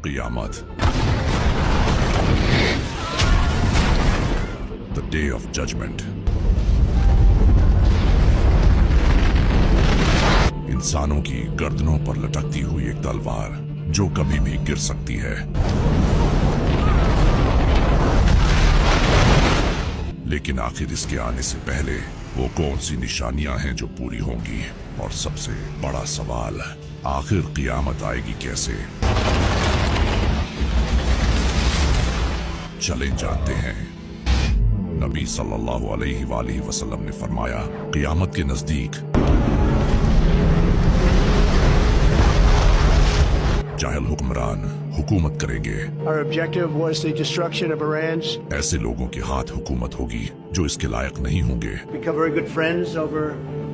क़ियामत, the day of judgement. इंसानों की गर्दनों पर लटकती हुई एक तलवार जो कभी भी गिर सकती है, लेकिन आखिर इसके आने से पहले वो कौन सी निशानियां हैं जो पूरी होंगी? और सबसे बड़ा सवाल, आखिर क़ियामत आएगी कैसे? चलें जानते हैं। नबी सल्लल्लाहु अलैहि वसल्लम ने फरमाया, क़ियामत के नजदीक जाहिल हुक्मरान हुकूमत करेंगे। Our objective was the destruction of Iran's. ऐसे लोगों के हाथ हुकूमत होगी जो इसके लायक नहीं होंगे, Become very good friends over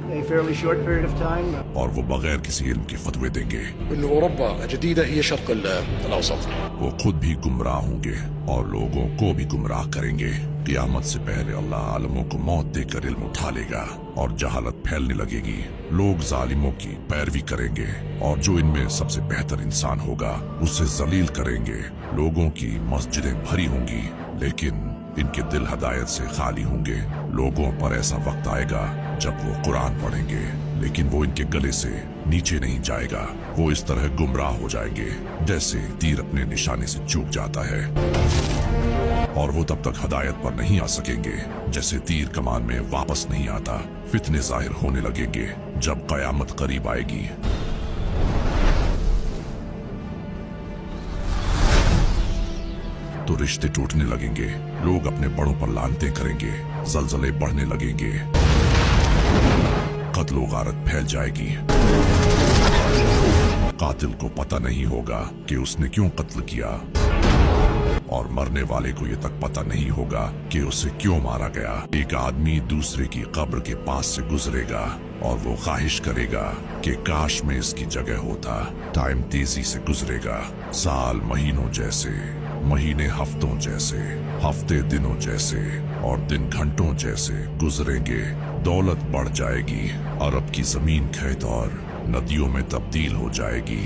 a fairly short period of time. और वो बगैर किसी इल्म के फतवे देंगे। إن أوروبا الجديدة هي شرق الأوسط. वो खुद भी गुमराह होंगे और लोगों को भी गुमराह करेंगे। क़ियामत से पहले अल्लाह आलमों को मौत देकर इल्म उठा लेगा और जहालत फैलने लगेगी। लोग जालिमों की पैरवी करेंगे और जो इनमें सबसे बेहतर इंसान होगा उसे जलील करेंगे। लोगों की मस्जिदें भरी होंगी, लेकिन इनके दिल हदायत से खाली होंगे। लोगों पर ऐसा वक्त आएगा जब वो कुरान पढ़ेंगे, लेकिन वो इनके गले से नीचे नहीं जाएगा। वो इस तरह गुमराह हो जाएंगे जैसे तीर अपने निशाने से चूक जाता है, और वो तब तक हदायत पर नहीं आ सकेंगे जैसे तीर कमान में वापस नहीं आता। फितने जाहिर होने लगेंगे जब क़यामत करीब आएगी। तो रिश्ते टूटने लगेंगे, लोग अपने बड़ों पर लानतें करेंगे, जलजले बढ़ने लगेंगे, कत्ल गारत फैल जाएगी। कातिल को पता नहीं होगा कि उसने क्यों कत्ल किया, और मरने वाले को ये तक पता नहीं होगा कि उसे क्यों मारा गया। एक आदमी दूसरे की कब्र के पास से गुजरेगा और वो ख्वाहिश करेगा कि काश में इसकी जगह होता। टाइम तेजी से गुजरेगा, साल महीनों जैसे, महीने हफ्तों जैसे, हफ्ते दिनों जैसे, और दिन घंटों जैसे गुजरेंगे। दौलत बढ़ जाएगी, अरब की जमीन खेत और नदियों में तब्दील हो जाएगी।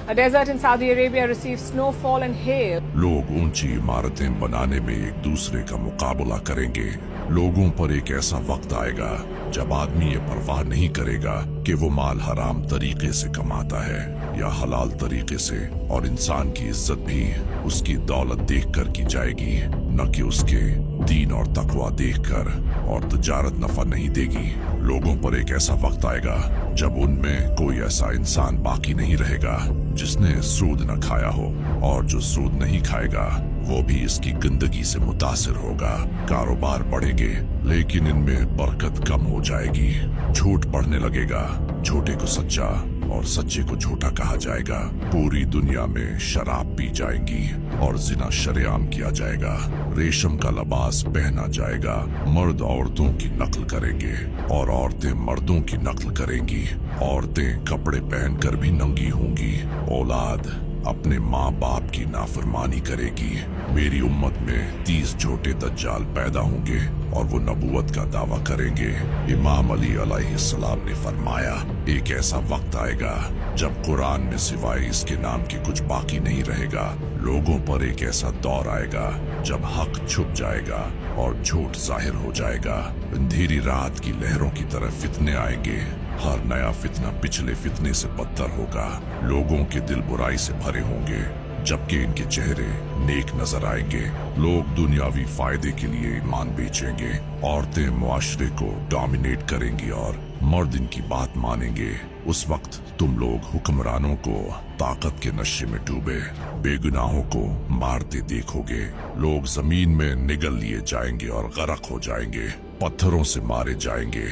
A desert in Saudi Arabia receives snowfall and hail. लोग ऊंची इमारतें बनाने में एक दूसरे का मुकाबला करेंगे। लोगों पर एक ऐसा वक्त आएगा जब आदमी ये परवाह नहीं करेगा कि वो माल हराम तरीके से कमाता है या हलाल तरीके से, और इंसान की इज्जत भी उसकी दौलत देखकर की जाएगी, न कि उसके दीन और तकवा देखकर। और तजारत नफा नहीं देगी। लोगों पर एक ऐसा वक्त आएगा जब उनमें कोई ऐसा इंसान बाकी नहीं रहेगा जिसने सूद न खाया हो, और जो सूद नहीं खाएगा वो भी इसकी गंदगी से मुतासिर होगा। कारोबार बढ़ेंगे, लेकिन इनमें बरकत कम हो जाएगी। झूठ बढ़ने लगेगा, झूठे को सच्चा और सच्चे को झूठा कहा जाएगा। पूरी दुनिया में शराब पी जाएंगी और जिना शरेआम किया जाएगा। रेशम का लिबास पहना जाएगा। मर्द औरतों की नकल करेंगे और औरतें मर्दों की नकल करेंगी। औरतें कपड़े पहनकर भी नंगी होंगी। औलाद अपने माँ बाप की नाफरमानी करेगी। मेरी उम्मत में 30 झूठे दज्जाल पैदा होंगे और वो नबूवत का दावा करेंगे। इमाम अली अलैहिस्सलाम ने फरमाया, एक ऐसा वक्त आएगा जब कुरान में सिवाय इसके नाम के कुछ बाकी नहीं रहेगा। लोगों पर एक ऐसा दौर आएगा जब हक छुप जाएगा और झूठ जाहिर हो जाएगा। अंधेरी रात की लहरों की तरह फितने आएंगे। हर नया फितना पिछले फितने से बदतर होगा। लोगों के दिल बुराई से भरे होंगे, जबकि इनके चेहरे नेक नजर आएंगे। लोग दुनियावी फायदे के लिए ईमान बेचेंगे। औरतें मुआशरे को डोमिनेट करेंगी और मर्द इनकी बात मानेंगे। उस वक्त तुम लोग हुक्मरानों को ताकत के नशे में डूबे बेगुनाहों को मारते देखोगे। लोग जमीन में निगल लिए जाएंगे और गरक हो जाएंगे, पत्थरों से मारे जाएंगे।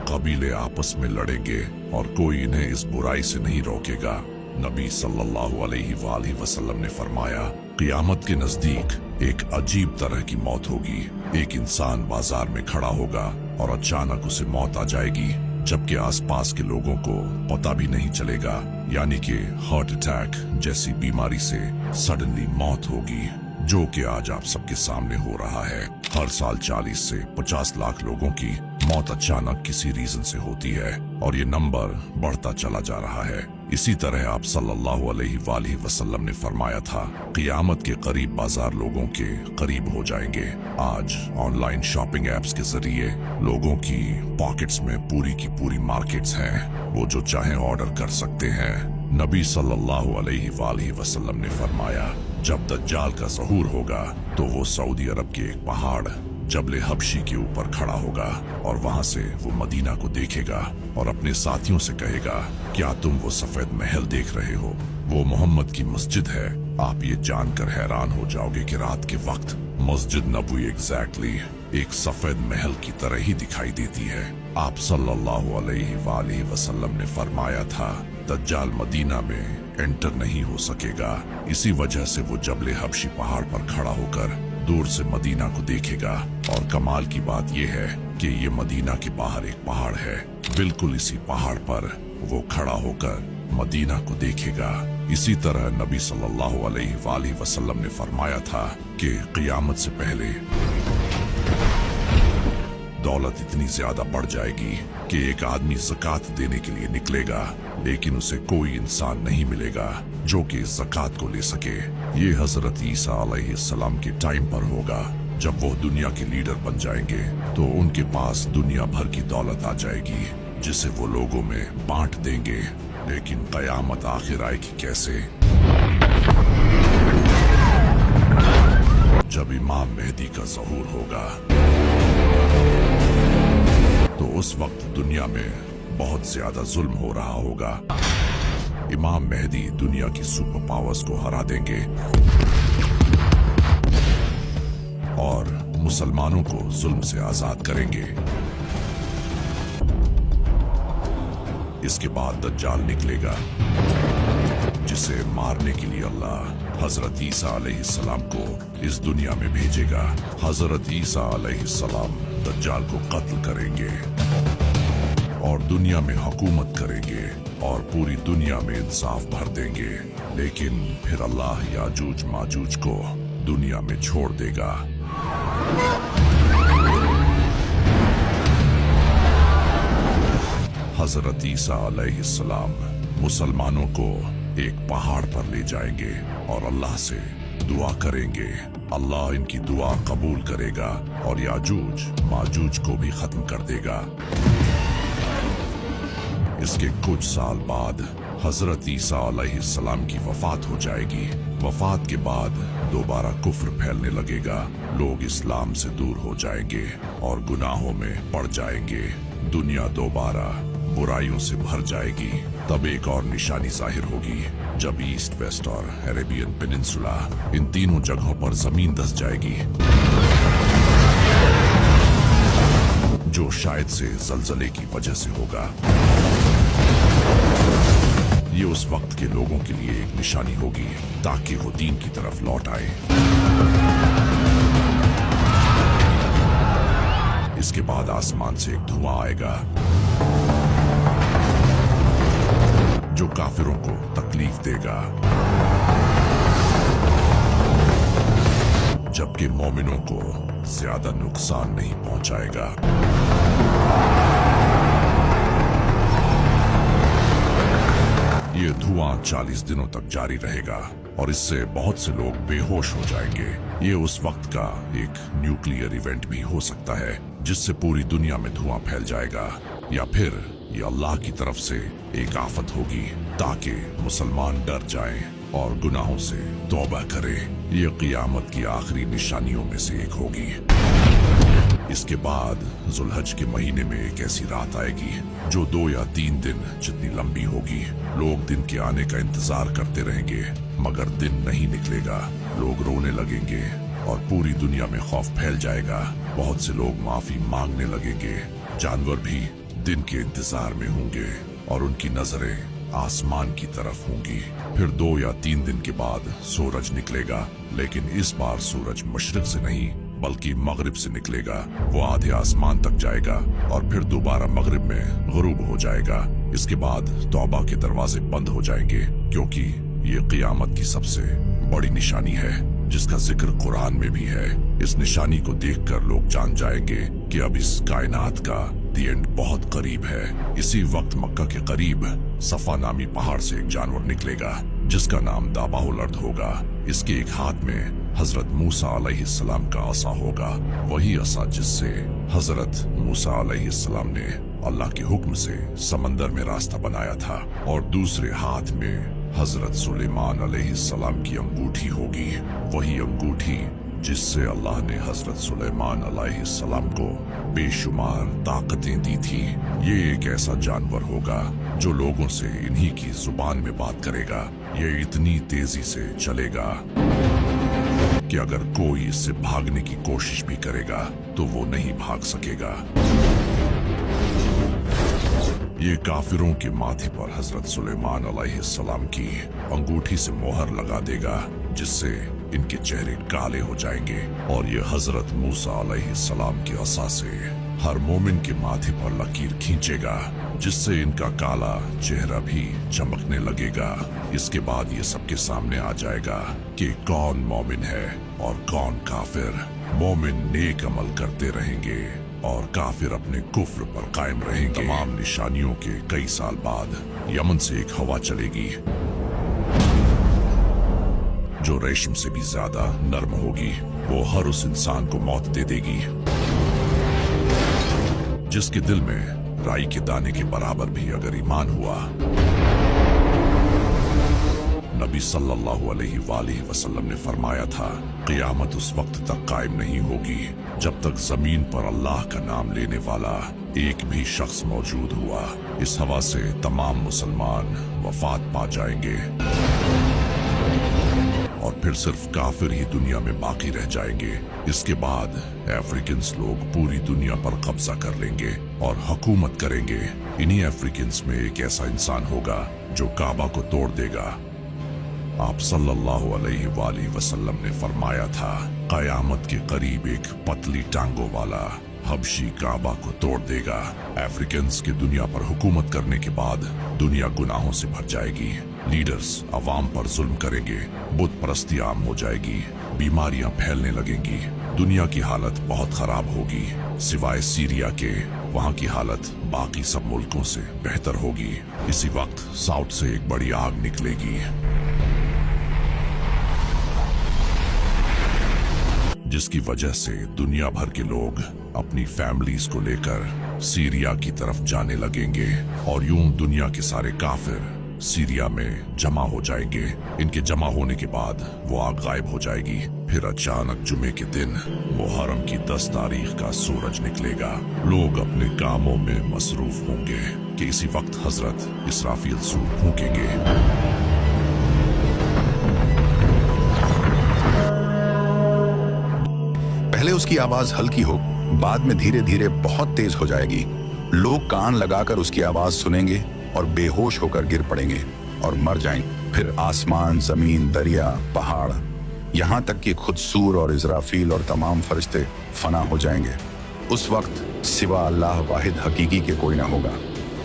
कबीले आपस में लड़ेंगे और कोई इन्हें इस बुराई से नहीं रोकेगा। नबी सल्लल्लाहु अलैहि वसल्लम ने फरमाया, क़ियामत के नजदीक एक अजीब तरह की मौत होगी। एक इंसान बाजार में खड़ा होगा और अचानक उसे मौत आ जाएगी, जबकि आसपास के लोगों को पता भी नहीं चलेगा। यानी कि हार्ट अटैक जैसी बीमारी से सडनली मौत होगी, जो कि आज आप सबके सामने हो रहा है। हर साल 40 से 50 लाख लोगों की मौत अचानक किसी रीजन से होती है और ये नंबर बढ़ता चला जा रहा है। इसी तरह आप सल्लल्लाहु अलैहि वसल्लम ने फरमाया था, क़ियामत के करीब बाजार लोगों के करीब हो जाएंगे। आज ऑनलाइन शॉपिंग एप्स के जरिए लोगों की पॉकेट्स में पूरी की पूरी मार्केट्स हैं। वो जो चाहे ऑर्डर कर सकते हैं। नबी सल्लल्लाहु अलैहि वसल्लम ने फरमाया, जब दज्जाल का ज़हूर होगा तो वो सऊदी अरब के एक पहाड़ जबले हबशी के ऊपर खड़ा होगा और वहां से वो मदीना को देखेगा और अपने साथियों से कहेगा, क्या तुम वो सफेद महल देख रहे हो? वो मोहम्मद की मस्जिद है। आप ये जानकर हैरान हो जाओगे कि रात के वक्त मस्जिद नबवी एग्जैक्टली एक सफेद महल की तरह ही दिखाई देती है। आप सल्लल्लाहु अलैहि वसल्लम ने फरमाया था, दज्जाल मदीना में एंटर नहीं हो सकेगा। इसी वजह से वो जबले हबशी पहाड़ पर खड़ा होकर दूर से मदीना को देखेगा। और कमाल की बात यह है कि ये मदीना के बाहर एक पहाड़ है। बिल्कुल इसी पहाड़ पर वो खड़ा होकर मदीना को देखेगा। इसी तरह नबी सल्लल्लाहु अलैहि वसल्लम ने फरमाया था कि क़ियामत से पहले दौलत इतनी ज्यादा बढ़ जाएगी कि एक आदमी ज़कात देने के लिए निकलेगा, लेकिन उसे कोई इंसान नहीं मिलेगा जो कि ज़कात को ले सके। ये हजरत ईसा अलैहिस्सलाम के टाइम पर होगा। जब वो दुनिया के लीडर बन जाएंगे तो उनके पास दुनिया भर की दौलत आ जाएगी, जिसे वो लोगों में बांट देंगे। लेकिन क़यामत आखिर आएगी कैसे? जब इमाम मेहदी का ज़हूर होगा तो उस वक्त दुनिया में बहुत ज्यादा जुल्म हो रहा होगा। इमाम मेहदी दुनिया की सुपर पावर्स को हरा देंगे और मुसलमानों को जुल्म से आजाद करेंगे। इसके बाद दज्जाल निकलेगा, जिसे मारने के लिए अल्लाह हजरत ईसा अलैहिस्सलाम को इस दुनिया में भेजेगा। हजरत ईसा अलैहिस्सलाम दज्जाल को कत्ल करेंगे और दुनिया में हुकूमत करेंगे और पूरी दुनिया में इंसाफ भर देंगे। लेकिन फिर अल्लाह याजूज माजूज को दुनिया में छोड़ देगा। हजरत ईसा अलैहिस्सलाम मुसलमानों को एक पहाड़ पर ले जाएंगे और अल्लाह से दुआ करेंगे। अल्लाह इनकी दुआ कबूल करेगा और याजूज माजूज को भी खत्म कर देगा। इसके कुछ साल बाद हजरत ईसा अलैहिस्सलाम की वफात हो जाएगी। वफात के बाद दोबारा कुफ्र फैलने लगेगा। लोग इस्लाम से दूर हो जाएंगे और गुनाहों में पड़ जाएंगे। दुनिया दोबारा बुराइयों से भर जाएगी। तब एक और निशानी जाहिर होगी, जब ईस्ट, वेस्ट और अरेबियन पेनिनसुला इन तीनों जगहों पर जमीन धंस जाएगी, जो शायद से जलजले की वजह से होगा। ये उस वक्त के लोगों के लिए एक निशानी होगी ताकि वो दीन की तरफ लौट आए। इसके बाद आसमान से एक धुआं आएगा जो काफिरों को तकलीफ देगा, जबकि मोमिनों को ज्यादा नुकसान नहीं पहुंचाएगा। ये धुआं 40 दिनों तक जारी रहेगा और इससे बहुत से लोग बेहोश हो जाएंगे। ये उस वक्त का एक न्यूक्लियर इवेंट भी हो सकता है जिससे पूरी दुनिया में धुआं फैल जाएगा, या फिर ये अल्लाह की तरफ से एक आफत होगी ताकि मुसलमान डर जाएं और गुनाहों से तौबा करें। ये क़ियामत की आखिरी निशानियों में से एक होगी। इसके बाद जुल्हज के महीने में एक ऐसी रात आएगी जो 2 या 3 दिन जितनी लंबी होगी। लोग दिन के आने का इंतजार करते रहेंगे मगर दिन नहीं निकलेगा। लोग रोने लगेंगे और पूरी दुनिया में खौफ फैल जाएगा। बहुत से लोग माफी मांगने लगेंगे। जानवर भी दिन के इंतजार में होंगे और उनकी नजरें आसमान की तरफ होंगी। फिर 2 या 3 दिन के बाद सूरज निकलेगा, लेकिन इस बार सूरज मशरिक से नहीं बल्कि मगरिब से निकलेगा। वो आधे आसमान तक जाएगा और फिर दोबारा मगरिब में गुरूब हो जाएगा। इसके बाद तौबा के दरवाजे बंद हो जाएंगे, क्योंकि ये क़ियामत की सबसे बड़ी निशानी है जिसका जिक्र कुरान में भी है। इस निशानी को देखकर लोग जान जाएंगे कि अब इस कायनात का दी एंड बहुत करीब है। इसी वक्त मक्का के करीब सफा नामी पहाड़ से एक जानवर निकलेगा जिसका नाम दाबाहुल अर्द होगा। इसके एक हाथ में हजरत मूसा अलैहिस्सलाम का असा होगा, वही असा जिससे हजरत मूसा अलैहिस्सलाम ने अल्लाह के हुक्म से समंदर में रास्ता बनाया था, और दूसरे हाथ में हजरत सुलेमान अलैहिस्सलाम की अंगूठी होगी, वही अंगूठी जिससे अल्लाह ने हजरत सुलेमान अलैहिस्सलाम को बेशुमार ताकतें दी थी। ये एक ऐसा जानवर होगा जो लोगों से इन्हीं की जुबान में बात करेगा। ये इतनी तेजी से चलेगा कि अगर कोई इससे भागने की कोशिश भी करेगा तो वो नहीं भाग सकेगा। ये काफिरों के माथे पर हजरत सुलेमान अलैहिस्सलाम की अंगूठी से मोहर लगा देगा जिससे इनके चेहरे काले हो जाएंगे, और ये हजरत मूसा अलैहिस्सलाम के असा से हर मोमिन के माथे पर लकीर खींचेगा जिससे इनका काला चेहरा भी चमकने लगेगा। इसके बाद ये सबके सामने आ जाएगा कि कौन मोमिन है और कौन काफिर। मोमिन नेक अमल करते रहेंगे और काफिर अपने कुफ्र पर कायम रहेंगे। तमाम निशानियों के कई साल बाद यमन से एक हवा चलेगी जो रेशम से भी ज्यादा नर्म होगी। वो हर उस इंसान को मौत दे देगी जिसके दिल में राई के दाने के बराबर भी अगर ईमान हुआ। नबी सल्लल्लाहु अलैहि वसल्लम ने फरमाया था, क़यामत उस वक्त तक कायम नहीं होगी जब तक जमीन पर अल्लाह का नाम लेने वाला एक भी शख्स मौजूद हुआ। इस हवा से तमाम मुसलमान वफात पा जाएंगे और फिर सिर्फ काफिर ही दुनिया में बाकी रह जाएंगे। इसके बाद अफ्रीकन्स लोग पूरी दुनिया पर कब्जा कर लेंगे और हुकूमत करेंगे। इन्हीं अफ्रीकन्स में एक ऐसा इंसान होगा जो काबा को तोड़ देगा। आप सल्लल्लाहु अलैहि वसल्लम ने फरमाया था, क़यामत के करीब एक पतली टांगों वाला हबशी काबा को तोड़ देगा। अफ्रीकन्स के दुनिया पर हुकूमत करने के बाद दुनिया गुनाहों से भर जाएगी। लीडर्स अवाम पर जुल्म करेंगे, बुत परस्ती आम हो जाएगी, बीमारियां फैलने लगेंगी, दुनिया की हालत बहुत खराब होगी। सिवाय सीरिया के वहां की हालत बाकी सब मुल्कों से बेहतर होगी। इसी वक्त साउथ से एक बड़ी आग निकलेगी जिसकी वजह से दुनिया भर के लोग अपनी फैमिलीज को लेकर सीरिया की तरफ जाने लगेंगे और यूं दुनिया के सारे काफिर सीरिया में जमा हो जाएंगे। इनके जमा होने के बाद वो आग गायब हो जाएगी। फिर अचानक जुमे के दिन मुहर्रम की 10 तारीख का सूरज निकलेगा। लोग अपने कामों में मसरूफ होंगे कि इसी वक्त हजरत इसराफील सूर फूंकेंगे। पहले उसकी आवाज हल्की हो, बाद में धीरे धीरे बहुत तेज हो जाएगी। लोग कान लगाकर उसकी आवाज सुनेंगे और बेहोश होकर गिर पड़ेंगे और मर जाएंगे। फिर आसमान, जमीन, दरिया, पहाड़, यहाँ तक कि खुद सूर और इज़राफील और तमाम फरिश्ते फना हो जाएंगे। उस वक्त सिवा अल्लाह वाहिद हकीकी के कोई ना होगा।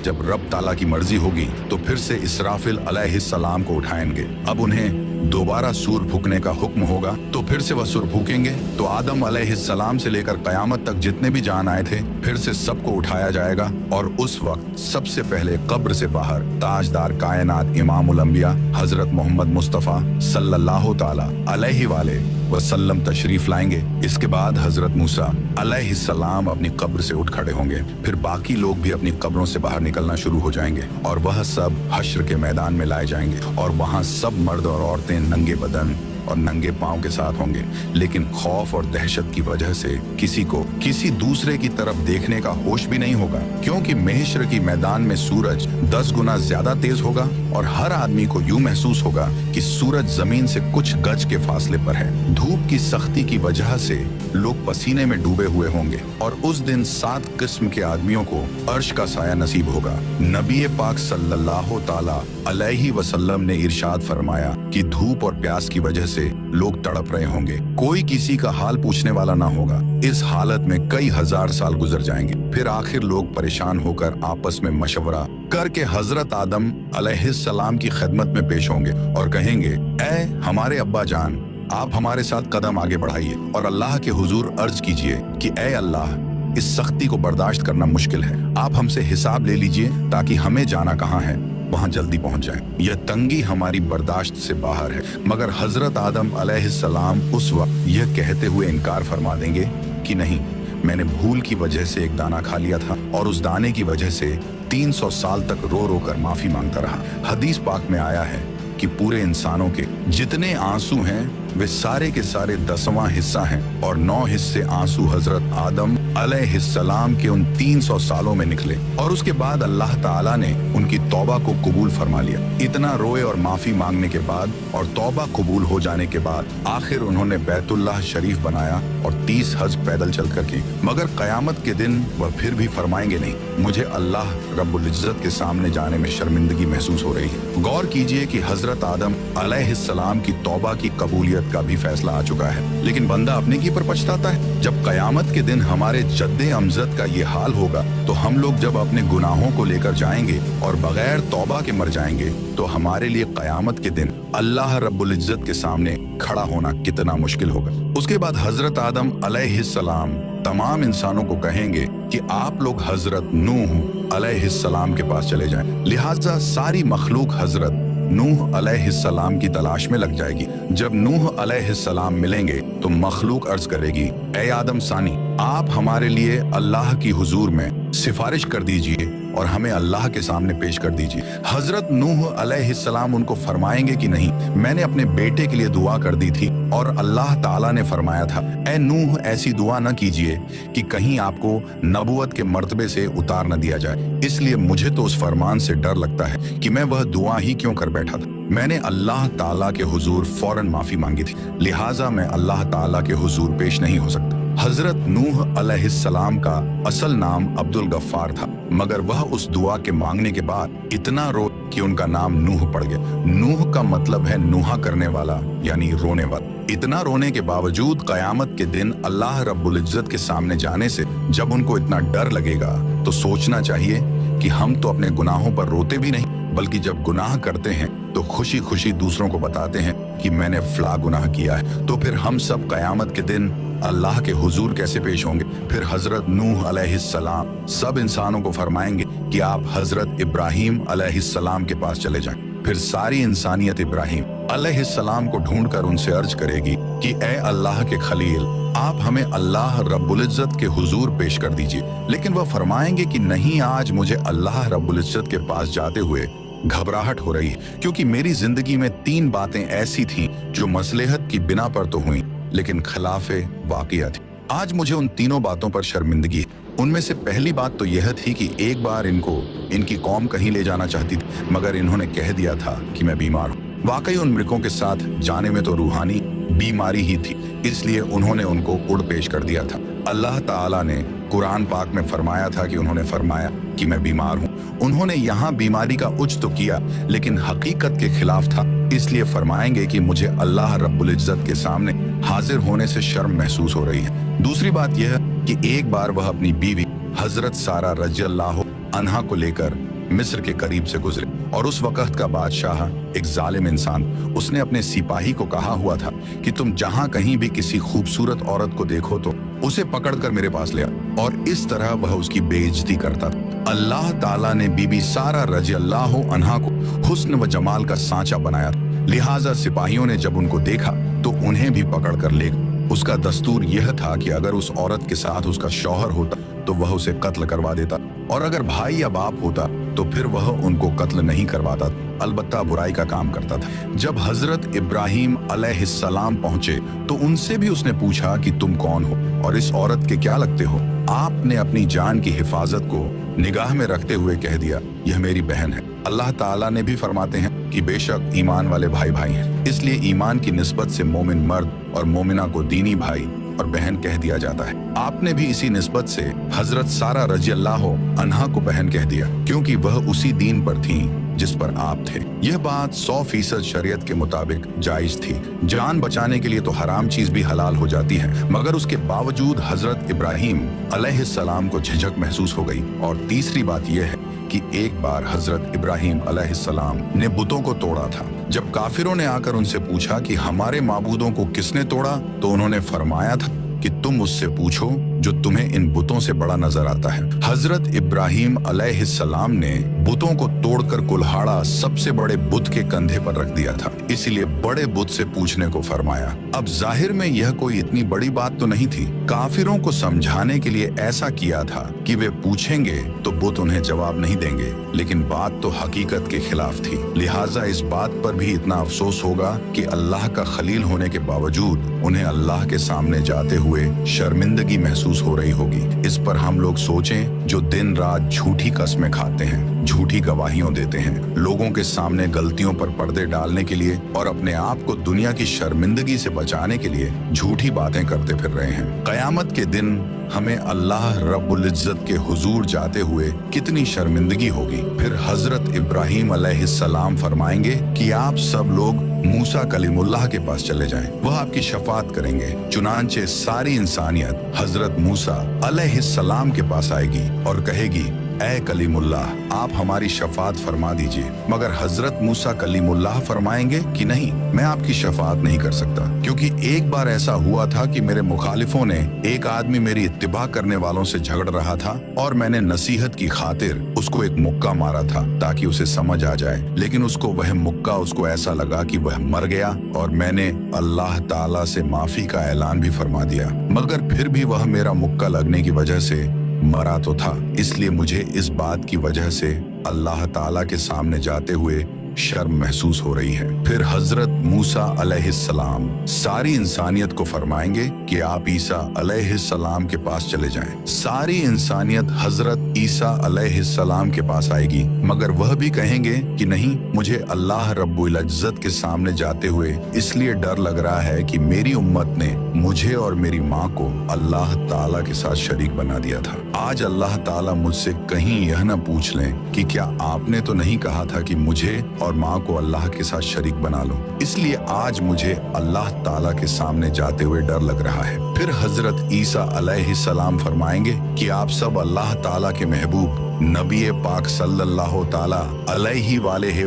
जब रब ताला की मर्जी होगी तो फिर से इसराफिल अलैहिस्सलाम को उठाएंगे। अब उन्हें दोबारा सूर फूकने का हुक्म होगा तो फिर से वह सूर फूकेंगे तो आदम अलैहिस्सलाम से लेकर कयामत तक जितने भी जान आए थे फिर से सबको उठाया जाएगा। और उस वक्त सबसे पहले कब्र से बाहर ताजदार कायनात इमामुल अंबिया हजरत मोहम्मद मुस्तफ़ा सल्लल्लाहु ताला अलैहि वसल्लम तशरीफ लाएंगे। इसके बाद हजरत मूसा अलैहिस्सलाम अपनी कब्र से उठ खड़े होंगे। फिर बाकी लोग भी अपनी कब्रों से बाहर निकलना शुरू हो जाएंगे और वह सब हश्र के मैदान में लाए जाएंगे और वहां सब मर्द और औरतें नंगे बदन और नंगे पांव के साथ होंगे। लेकिन खौफ और दहशत की वजह से किसी को किसी दूसरे की तरफ देखने का होश भी नहीं होगा, क्योंकि महशर की मैदान में सूरज 10 गुना ज्यादा तेज होगा और हर आदमी को यूं महसूस होगा कि सूरज जमीन से कुछ गज के फासले पर है। धूप की सख्ती की वजह से लोग पसीने में डूबे हुए होंगे और उस दिन 7 किस्म के आदमियों को अर्श का साया नसीब होगा। नबी पाक सल्लल्लाहु ताला अलैहि वसल्लम ने इरशाद फरमाया कि धूप और प्यास की वजह से लोग तड़प रहे होंगे, कोई किसी का हाल पूछने वाला ना होगा। इस हालत में कई हजार साल गुजर जाएंगे। फिर आखिर लोग परेशान होकर आपस में मशवरा करके हजरत आदम अलैहिस्सलाम की खिदमत में पेश होंगे और कहेंगे, ऐ हमारे अब्बा जान, आप हमारे साथ कदम आगे बढ़ाइए और अल्लाह के हुजूर अर्ज कीजिए कि ऐ अल्लाह, इस सख्ती को बर्दाश्त करना मुश्किल है। आप हमसे हिसाब ले लीजिए ताकि हमें जाना कहाँ है वहां जल्दी पहुंच जाएं। यह तंगी हमारी बर्दाश्त से बाहर है। मगर हजरत आदम अलैहिस्सलाम उस वक्त यह कहते हुए इनकार फरमा देंगे कि नहीं, मैंने भूल की वजह से एक दाना खा लिया था और उस दाने की वजह से 300 साल तक रो रो कर माफी मांगता रहा। हदीस पाक में आया है कि पूरे इंसानों के जितने आंसू हैं वे सारे के सारे 10वां हिस्सा हैं और 9 हिस्से आंसू हजरत आदम अलैहिस्सलाम के उन 300 सालों में निकले और उसके बाद अल्लाह ताला ने उनकी तौबा को कबूल फरमा लिया। इतना रोए और माफी मांगने के बाद और तौबा कबूल हो जाने के बाद आखिर उन्होंने बैतुल्लाह शरीफ बनाया और 30 हज पैदल चल कर की। मगर कयामत के दिन वह फिर भी फरमाएंगे नहीं, मुझे अल्लाह रब्बुल इज्जत के सामने जाने में शर्मिंदगी महसूस हो रही है। गौर कीजिए कि हजरत आदम अलैहिस्सलाम की तौबा की कबूलियत का भी फैसला आ चुका है, लेकिन बंदा अपने की पर पछताता है। जब कयामत के दिन हमारे जद्दे अमजद का ये हाल होगा तो हम लोग जब अपने गुनाहों को लेकर जाएंगे और बगैर तौबा के मर जाएंगे तो हमारे लिए कयामत के दिन अल्लाह रब्बुल इज्जत के सामने खड़ा होना कितना मुश्किल होगा। उसके बाद हजरत आदम अलैहिस्सलाम तमाम इंसानों को कहेंगे कि आप लोग हजरत नूह अलैहिस्सलाम के पास चले जाएं। लिहाजा सारी मखलूक हजरत नूह अलैहिस्सलाम की तलाश में लग जाएगी। जब नूह अलैहिस्सलाम मिलेंगे तो मखलूक अर्ज करेगी, ए आदम सानी, आप हमारे लिए अल्लाह की हुजूर में सिफारिश कर दीजिए और हमें अल्लाह के सामने पेश कर दीजिए। हजरत नूह अलैहिस्सलाम उनको फरमाएंगे कि नहीं, मैंने अपने बेटे के लिए दुआ कर दी थी और अल्लाह ताला ने फरमाया था, ए नूह, ऐसी दुआ न कीजिए कि कहीं आपको नबुवत के मर्तबे से उतार न दिया जाए। इसलिए मुझे तो उस फरमान से डर लगता है कि मैं वह दुआ ही क्यों कर बैठा था। मैंने अल्लाह ताला के हुजूर फौरन माफी मांगी थी, लिहाजा मैं अल्लाह ताला के हुजूर पेश नहीं हो सकता। हजरत नूह अलैहिस्सलाम का असल नाम अब्दुल गफ्फार था, मगर वह उस दुआ के मांगने के बाद इतना रो कि उनका नाम नूह पड़ गया। नूह का मतलब है नूहा करने वाला, यानी रोने वाला। इतना रोने के बावजूद कयामत के दिन अल्लाह रब्बुल इज्जत के सामने जाने से जब उनको इतना डर लगेगा तो सोचना चाहिए कि हम तो अपने गुनाहों पर रोते भी नहीं, बल्कि जब गुनाह करते हैं तो खुशी खुशी दूसरों को बताते हैं कि मैंने फला गुनाह किया है। तो फिर हम सब कयामत के दिन अल्लाह के हुजूर कैसे पेश होंगे? फिर हजरत नूह अलैहिस्सलाम सब इंसानों को फरमाएंगे कि आप हजरत इब्राहीम अलैहिस्सलाम के पास चले जाएं। फिर सारी इंसानियत इब्राहीम अलैहिस्सलाम को ढूंढकर उनसे अर्ज करेगी कि ए अल्लाह के खलील, आप हमें अल्लाह रब्बुल इज्जत के हुजूर पेश कर दीजिए। लेकिन वह फरमाएंगे कि नहीं, आज मुझे अल्लाह रब्बुल इज्जत के पास जाते हुए घबराहट हो रही है, क्योंकि मेरी जिंदगी में 3 बातें ऐसी थीं जो मसलहत की बिना पर तो हुई लेकिन खिलाफे वाक़िया थी। आज मुझे उन तीनों बातों पर शर्मिंदगी है। उनमें से पहली बात तो यह थी कि एक बार इनको इनकी कौम कहीं ले जाना चाहती थी, मगर इन्होंने कह दिया था कि मैं बीमार हूँ। वाकई उन मृगों के साथ जाने में तो रूहानी बीमारी ही थी, इसलिए उन्होंने उनको उड़ पेश कर दिया था। अल्लाह ताला ने कुरान पाक में फरमाया था कि उन्होंने फरमाया कि मैं बीमार हूँ। उन्होंने यहाँ बीमारी का उच्च तो किया लेकिन हकीकत के खिलाफ था, इसलिए फरमाएंगे कि मुझे अल्लाह रब्बुल इज्जत के सामने हाजिर होने से शर्म महसूस हो रही है। दूसरी बात यह कि एक बार वह अपनी बीवी हजरत सारा रज़ियल्लाहु अन्हा को लेकर मिस्र के करीब से गुजरे और उस वक्त का बादशाह एक जालिम इंसान, उसने अपने सिपाही को कहा हुआ था कि तुम जहां कहीं भी किसी खूबसूरत औरत को देखो तो उसे पकड़कर मेरे पास ले आओ, और इस तरह वह उसकी बेइज्जती करता था। अल्लाह ताला ने बीबी सारा रज़ियल्लाहु अन्हा को हुस्न व जमाल का सांचा बनाया, लिहाजा सिपाहियों ने जब उनको देखा तो उन्हें भी पकड़कर ले गए। उसका दस्तूर यह था कि अगर उस औरत के साथ उसका शौहर होता तो वह उसे कत्ल करवा देता, और अगर भाई या बाप होता तो फिर वह उनको कत्ल नहीं करवाता, अलबत्ता बुराई का काम करता था। जब हजरत इब्राहीम अलैहिस्सलाम पहुंचे तो उनसे भी उसने पूछा कि तुम कौन हो और इस औरत के क्या लगते हो? आपने अपनी जान की हिफाजत को निगाह में रखते हुए कह दिया, यह मेरी बहन है। अल्लाह ताला ने भी फरमाते हैं कि बेशक ईमान वाले भाई भाई हैं, इसलिए ईमान की निस्बत से मोमिन मर्द और मोमिना को दीनी भाई और बहन कह दिया जाता है। आपने भी इसी निस्बत से हजरत सारा रज़ियल्लाहु अन्हा को बहन कह दिया, क्योंकि वह उसी दीन पर थी जिस पर आप थे। यह बात 100% शरीयत के मुताबिक जायज थी। जान बचाने के लिए तो हराम चीज भी हलाल हो जाती है, मगर उसके बावजूद हजरत इब्राहीम अलैहिस्सलाम को झिझक महसूस हो गई। और तीसरी बात यह है कि एक बार हजरत इब्राहीम अलैहिस्सलाम ने बुतों को तोड़ा था। जब काफिरों ने आकर उनसे पूछा कि हमारे माबूदों को किसने तोड़ा, तो उन्होंने फरमाया था कि तुम उससे पूछो जो तुम्हें इन बुतों से बड़ा नजर आता है। हजरत इब्राहिम अलैहिस्सलाम ने बुतों को तोड़कर कुल्हाड़ा सबसे बड़े बुत के कंधे पर रख दिया था, इसलिए बड़े बुत से पूछने को फरमाया। अब जाहिर में यह कोई इतनी बड़ी बात तो नहीं थी। काफिरों को समझाने के लिए ऐसा किया था कि वे पूछेंगे तो बुत उन्हें जवाब नहीं देंगे, लेकिन बात तो हकीकत के खिलाफ थी। लिहाजा इस बात पर भी इतना अफसोस होगा कि अल्लाह का खलील होने के बावजूद उन्हें अल्लाह के सामने जाते हुए शर्मिंदगी महसूस हो रही होगी। इस पर हम लोग सोचें, जो दिन रात झूठी कस्में खाते हैं, झूठी गवाहियां देते हैं, लोगों के सामने गलतियों पर पर्दे डालने के लिए और अपने आप को दुनिया की शर्मिंदगी से बचाने के लिए झूठी बातें करते फिर रहे हैं। कयामत के दिन हमें अल्लाह रब्बुल इज्जत के हुजूर जाते हुए कितनी शर्मिंदगी होगी। फिर हजरत इब्राहिम अलैहिस्सलाम फरमाएंगे कि आप सब लोग मूसा कलीमुल्लाह के पास चले जाएं, वह आपकी शफाअत करेंगे। चुनांचे सारी इंसानियत हजरत मूसा अलैहिस्सलाम के पास आएगी और कहेगी, ऐ कलीमुल्लाह, आप हमारी शफाअत फरमा दीजिए। मगर हजरत मूसा कलीमुल्लाह फरमाएंगे कि नहीं, मैं आपकी शफाअत नहीं कर सकता, क्योंकि एक बार ऐसा हुआ था कि मेरे मुखालिफों ने, एक आदमी मेरी इत्तिबा करने वालों से झगड़ रहा था और मैंने नसीहत की खातिर उसको एक मुक्का मारा था ताकि उसे समझ आ जाए, लेकिन उसको वह मुक्का उसको ऐसा लगा कि वह मर गया और मैंने अल्लाह ताला से माफी का ऐलान भी फरमा दिया, मगर फिर भी वह मेरा मुक्का लगने की वजह से मरा तो था। इसलिए मुझे इस बात की वजह से अल्लाह ताला के सामने जाते हुए शर्म महसूस हो रही है। फिर हजरत मूसा अलैहिस्सलाम सारी इंसानियत को फरमाएंगे कि आप ईसा अलैहिस्सलाम के पास चले जाएं। सारी इंसानियत हजरत ईसा अलैहिस्सलाम के पास आएगी, मगर वह भी कहेंगे कि नहीं, मुझे अल्लाह रब्बुल इज्जत के सामने जाते हुए इसलिए डर लग रहा है कि मेरी उम्मत ने मुझे और मेरी माँ को अल्लाह ताला के साथ शरीक बना दिया था। आज अल्लाह ताला मुझसे कहीं यह न पूछ लें कि क्या आपने तो नहीं कहा था कि मुझे और माँ को अल्लाह के साथ शरीक बना लो। इसलिए आज मुझे अल्लाह ताला के सामने जाते हुए डर लग रहा है। फिर हजरत ईसा अलैहिस्सलाम फरमाएंगे कि आप सब अल्लाह ताला के महबूब नबी पाक सल्लल्लाहु ताला अलैहि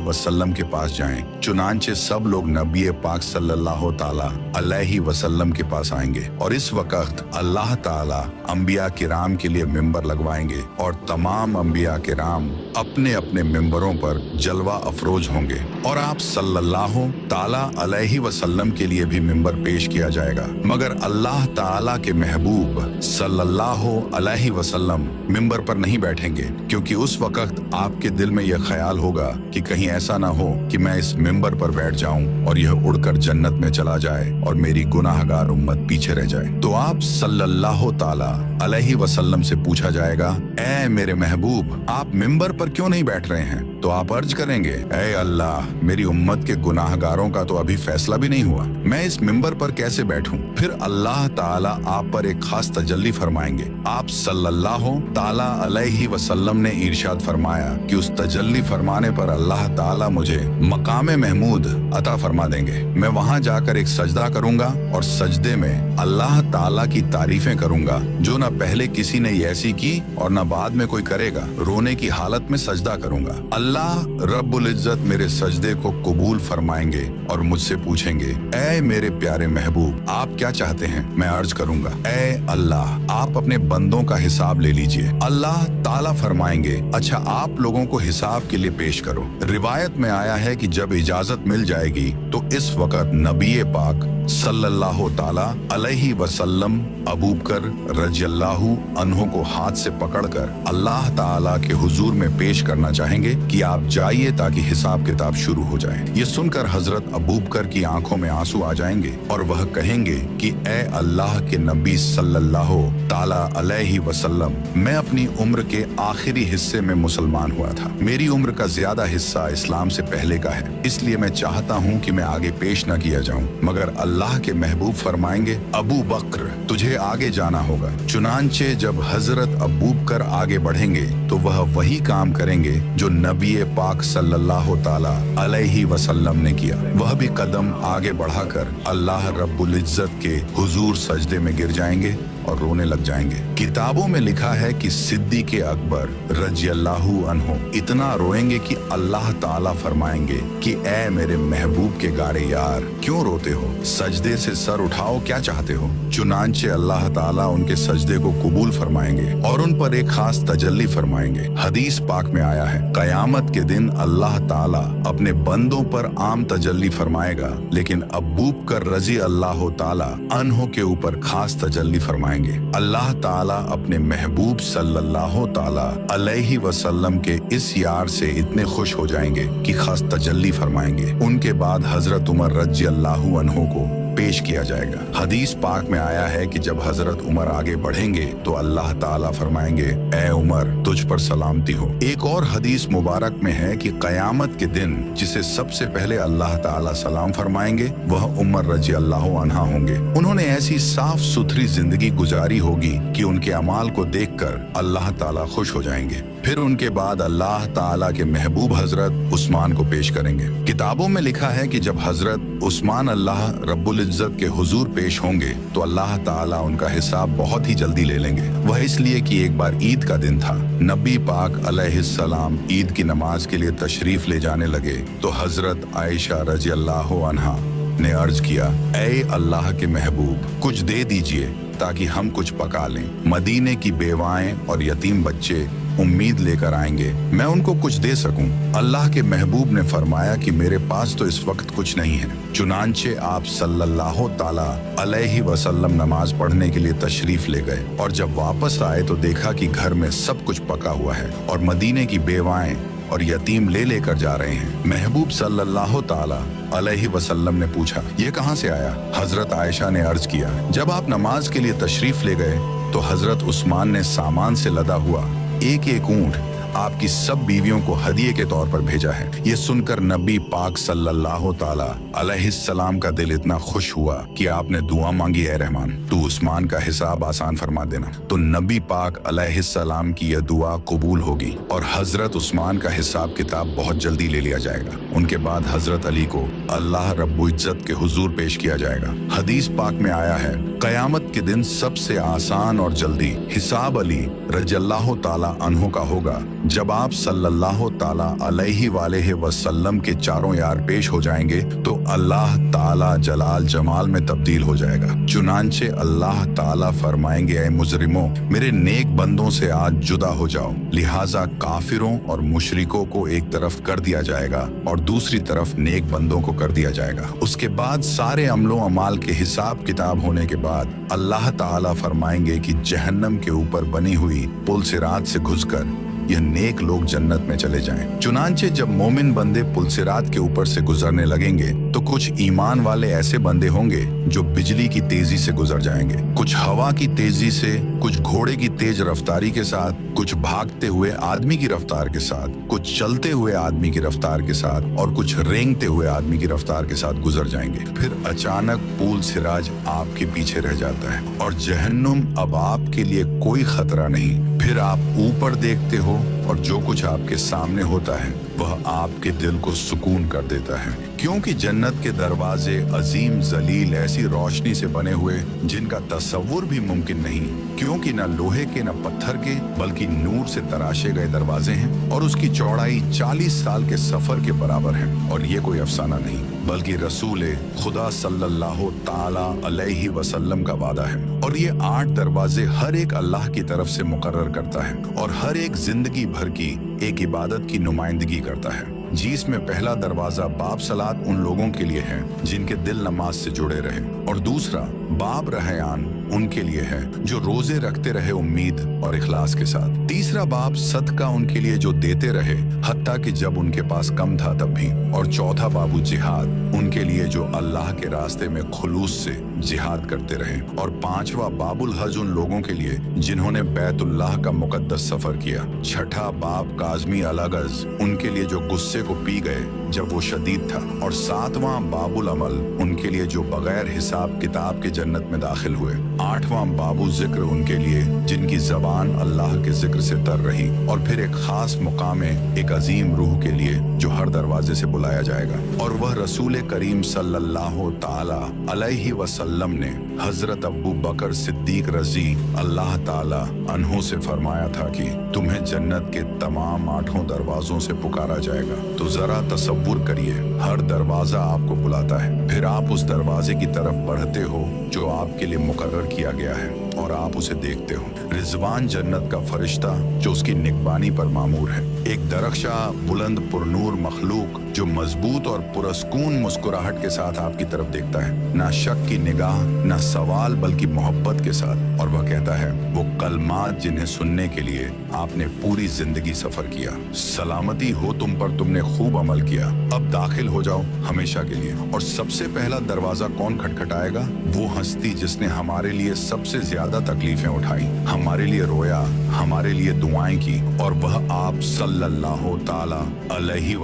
वसल्लम के पास जाएं। चुनांचे सब लोग नबी पाक सल्लल्लाहु ताला अलैहि वसल्लम के पास आएंगे और इस वक्त अल्लाह ताला अंबिया किराम के लिए मिंबर लगवाएंगे और तमाम अंबिया किराम अपने अपने मिंबरों पर जलवा अफरोज होंगे और आप सल्लल्लाहु ताला अलैहि वसल्लम के लिए भी मिंबर पेश किया जाएगा, मगर अल्लाह ताला के महबूब सल्लल्लाहु अलैहि वसल्लम मिंबर पर नहीं बैठेंगे, क्योंकि उस वक्त आपके दिल में यह ख्याल होगा कि कहीं ऐसा ना हो कि मैं इस मिंबर पर बैठ जाऊं और यह उड़कर जन्नत में चला जाए और मेरी गुनाहगार उम्मत पीछे रह जाए। तो आप सल्लल्लाहु ताला अलैहि वसल्लम से पूछा जाएगा, ऐ मेरे महबूब, आप मिंबर पर क्यों नहीं बैठ रहे हैं? तो आप अर्ज करेंगे, ऐ अल्लाह, मेरी उम्मत के गुनाहगारों का तो अभी फैसला भी नहीं हुआ, मैं इस मिंबर पर कैसे बैठूं? फिर अल्लाह ताला आप पर एक खास तजल्ली फरमाएंगे। आप सल्लल्लाहु ताला अलैहि वसल्लम ने इरशाद फरमाया कि उस तजल्ली फरमाने पर अल्लाह ताला मुझे मकाम महमूद अता फरमा देंगे। मैं वहां जाकर एक सजदा करूंगा और सजदे में अल्लाह ताला की तारीफें करूंगा जो न पहले किसी ने ऐसी की और न बाद में कोई करेगा। रोने की हालत में सजदा करूंगा। अल्लाह रब्बुल इज्जत मेरे सजदे को कबूल फरमाएंगे और मुझसे पूछेंगे, ऐ मेरे प्यारे महबूब, आप क्या चाहते हैं? मैं अर्ज करूंगा, ऐ अल्लाह, आप अपने बंदों का हिसाब ले लीजिए। अल्लाह ताला फरमाएंगे, अच्छा आप लोगों को हिसाब के लिए पेश करो। रिवायत में आया है कि जब इजाजत मिल जाएगी तो इस वक्त नबी पाक सल्लल्लाहु ताला अलैहि वसल्लम अबू बकर रज़ियल्लाहु अन्हु को हाथ से पकड़कर अल्लाह ताला के हुजूर में पेश करना चाहेंगे कि आप जाइए ताकि हिसाब किताब शुरू हो जाए। ये सुनकर हजरत अबू बकर की आंखों में आंसू आ जाएंगे और वह कहेंगे कि ए अल्लाह के नबी सल्लल्लाहु ताला अलैहि वसल्लम, मैं अपनी उम्र के आखिरी हिस्से में मुसलमान हुआ था। मेरी उम्र का ज्यादा हिस्सा इस्लाम से पहले का है, इसलिए मैं चाहता हूँ कि मैं आगे पेश न किया जाऊँ। मगर अल्लाह के महबूब फरमाएंगे, अबू बकर, तुझे आगे जाना होगा। चुनांचे जब हजरत अबू बकर आगे बढ़ेंगे तो वह वही काम करेंगे जो नबी पाक सल्लल्लाहु ताला अलैहि वसल्लम ने किया। वह भी कदम आगे बढ़ाकर अल्लाह रब्बुल इज्जत के हुजूर सजदे में गिर जाएंगे और रोने लग जाएंगे। किताबों में लिखा है कि सिद्दीक़ अकबर रज़ियल्लाहु अन्हु इतना रोएंगे कि अल्लाह ताला फरमाएंगे कि ऐ मेरे महबूब के गारे यार, क्यों रोते हो? सजदे से सर उठाओ, क्या चाहते हो? चुनांचे अल्लाह ताला उनके सजदे को कबूल फरमाएंगे और उन पर एक खास तजल्ली फरमाएंगे। हदीस पाक में आया है, कयामत के दिन अल्लाह ताला अपने बंदों पर आम तजल्ली फरमाएगा, लेकिन अबू बकर रज़ी अल्लाह ताला अन्हो के ऊपर खास तजल्ली फरमाएंगे। अल्लाह ताला अपने महबूब सल्लल्लाहु ताला अलैहि वसल्लम के इस यार से इतने खुश हो जाएंगे कि खास तजल्ली फरमाएंगे। उनके बाद हजरत उमर रज़ी अल्लाहु अन्हु को पेश किया जाएगा। हदीस पाक में आया है कि जब हजरत उमर आगे बढ़ेंगे तो अल्लाह ताला फरमाएंगे, ऐ उमर तुझ पर सलामती हो। एक और हदीस मुबारक में है कि कयामत के दिन जिसे सबसे पहले अल्लाह ताला सलाम फरमाएंगे वह उमर रज़ी अल्लाहु अन्हा होंगे। उन्होंने ऐसी साफ सुथरी जिंदगी गुजारी होगी कि उनके अमाल को देखकर अल्लाह ताला खुश हो जाएंगे। फिर उनके बाद अल्लाह ताला के महबूब हजरत उस्मान को पेश करेंगे। किताबों में लिखा है कि जब हजरत उस्मान अल्लाह रब्बुल इज्जत के हुजूर पेश होंगे तो अल्लाह ताला उनका हिसाब बहुत ही जल्दी ले लेंगे। वह इसलिए कि एक बार ईद का दिन था। नबी पाक अलैहिस्सलाम ईद की नमाज के लिए तशरीफ ले जाने लगे तो हजरत आयशा रज़ी अल्लाहु अन्हा ने अर्ज किया, ऐ अल्लाह के महबूब कुछ दे दीजिए ताकि हम कुछ पका लें। मदीने की बेवाएं और यतीम बच्चे उम्मीद लेकर आएंगे, मैं उनको कुछ दे सकूं। अल्लाह के महबूब ने फरमाया कि मेरे पास तो इस वक्त कुछ नहीं है। चुनांचे आप सल्लल्लाहु ताला अलैहि वसल्लम नमाज पढ़ने के लिए तशरीफ ले गए और जब वापस आए तो देखा कि घर में सब कुछ पका हुआ है और मदीने की बेवाएं और यतीम ले लेकर जा रहे हैं। महबूब सल्लल्लाहु ताला अलैहि वसल्लम ने पूछा, ये कहां से आया? हजरत आयशा ने अर्ज किया, जब आप नमाज के लिए तशरीफ ले गए तो हजरत उस्मान ने सामान से लदा हुआ एक एक ऊंट आपकी सब बीवियों को हदिये के तौर पर भेजा है। ये सुनकर नबी पाक सल्लल्लाहु ताला अलैहिस्सलाम का दिल इतना खुश हुआ कि आपने दुआ मांगी, ऐ रहमान तू उस्मान का हिसाब आसान फरमा देना। तो नबी पाक अलैहिस्सलाम की यह दुआ कबूल होगी और हजरत उस्मान का हिसाब किताब बहुत जल्दी ले लिया जाएगा। उनके बाद हजरत अली को अल्लाह रब्बुल इज्जत के हुजूर पेश किया जाएगा। हदीस पाक में आया है, कयामत के दिन सबसे आसान और जल्दी हिसाब अली रज़ियल्लाहु ताला अन्हु का होगा जब आप सल्लल्लाहु ताला अलैहि वालेहि वसल्लम के चारों यार पेश हो जाएंगे तो अल्लाह ताला जलाल जमाल में तब्दील हो जाएगा। चुनांचे अल्लाह ताला फरमाएंगे, ऐ मुजरिमों मेरे नेक बंदों से आज जुदा हो जाओ। लिहाजा काफिरों और मुशरिकों को एक तरफ कर दिया जाएगा और दूसरी तरफ नेक बंदों को कर दिया जाएगा। उसके बाद सारे अमलों अमाल के हिसाब किताब होने के बाद अल्लाह ताला फरमाएंगे कि जहन्नम के ऊपर बनी हुई पुल सिरात से घुसकर यह नेक लोग जन्नत में चले जाएं। चुनांचे जब मोमिन बंदे पुलसिरात के ऊपर से गुजरने लगेंगे तो कुछ ईमान वाले ऐसे बंदे होंगे जो बिजली की तेजी से गुजर जाएंगे, कुछ हवा की तेजी से, कुछ घोड़े की तेज रफ्तारी के साथ, कुछ भागते हुए आदमी की रफ्तार के साथ, कुछ चलते हुए आदमी की रफ्तार के साथ और कुछ रेंगते हुए आदमी की रफ्तार के साथ गुजर जाएंगे। फिर अचानक पुल सिराज आपके पीछे रह जाता है और जहन्नुम अब आपके लिए कोई खतरा नहीं। फिर आप ऊपर देखते हो और जो कुछ आपके सामने होता है वह आपके दिल को सुकून कर देता है, क्योंकि जन्नत के दरवाजे अजीम जलील ऐसी रोशनी से बने हुए जिनका तस्वुर भी मुमकिन नहीं, क्योंकि न लोहे के न पत्थर के बल्कि नूर से तराशे गए दरवाजे हैं और उसकी चौड़ाई 40 साल के सफर के बराबर है। और ये कोई अफसाना नहीं बल्कि रसूल खुदा सल्लल्लाहु ताला अलैहि वसल्लम का वादा है। और ये 8 दरवाजे हर एक अल्लाह की तरफ से मुकर्रर करता है और हर एक जिंदगी भर की एक इबादत की नुमाइंदगी करता है, जिसमें पहला दरवाजा बाब सलात उन लोगों के लिए है जिनके दिल नमाज से जुड़े रहे और दूसरा बाब रहयान उनके लिए है जो रोजे रखते रहे उम्मीद और इखलास के साथ, तीसरा बाब सदका उनके लिए जो देते रहे हत्ता कि जब उनके पास कम था तब भी, और चौथा बाबू जिहाद उनके लिए जो अल्लाह के रास्ते में खुलूस से जिहाद करते रहे, और पांचवा बाबुल हज उन लोगों के लिए जिन्होंने बैतुल्लाह का मुकद्दस सफर किया, छठा बाब काज़मी अलगज उनके लिए जो गुस्से को पी गए जब वो शदीद था, और सातवां बाबुल अमल उनके लिए जो बगैर हिसाब किताब के जन्नत में दाखिल हुए। 8वां बाबू जिक्र उनके लिए जिनकी जबान अल्लाह के जिक्र से तर रही। और फिर एक खास मुकाम एक अजीम रूह के लिए जो हर दरवाजे से बुलाया जाएगा, और वह रसूल करीम सल्लल्लाहु ताला अलैहि वसल्लम ने हजरत अबू बकर सिद्दीक रजी अल्लाह ताला अन्हो से फरमाया था कि तुम्हें जन्नत के तमाम 8 दरवाजों से पुकारा जाएगा। तो जरा तसव्वुर करिए, हर दरवाजा आपको बुलाता है, फिर आप उस दरवाजे की तरफ बढ़ते हो जो आपके लिए मुकर्रर किया गया है और आप उसे देखते हो। रिजवान जन्नत का फरिश्ता जो उसकी निगबानी पर मामूर है, एक दरख्शा बुलंद पुरनूर मखलूक जो मजबूत और पुरस्कून मुस्कुराहट के साथ आपकी तरफ देखता है, ना शक की निगाह ना सवाल बल्कि मोहब्बत के साथ। और वह कहता है वो कलमात जिन्हें सुनने के लिए आपने पूरी जिंदगी सफर किया। सलामती हो तुम पर, तुमने खूब अमल किया, अब दाखिल हो जाओ हमेशा के लिए। और सबसे पहला दरवाजा कौन खटखटाएगा? वो हस्ती जिसने हमारे लिए सबसे ज्यादा तकलीफें उठाई, हमारे लिए रोया, हमारे लिए दुआएं की, और वह आप सल्लल्लाहु ताला अलैहि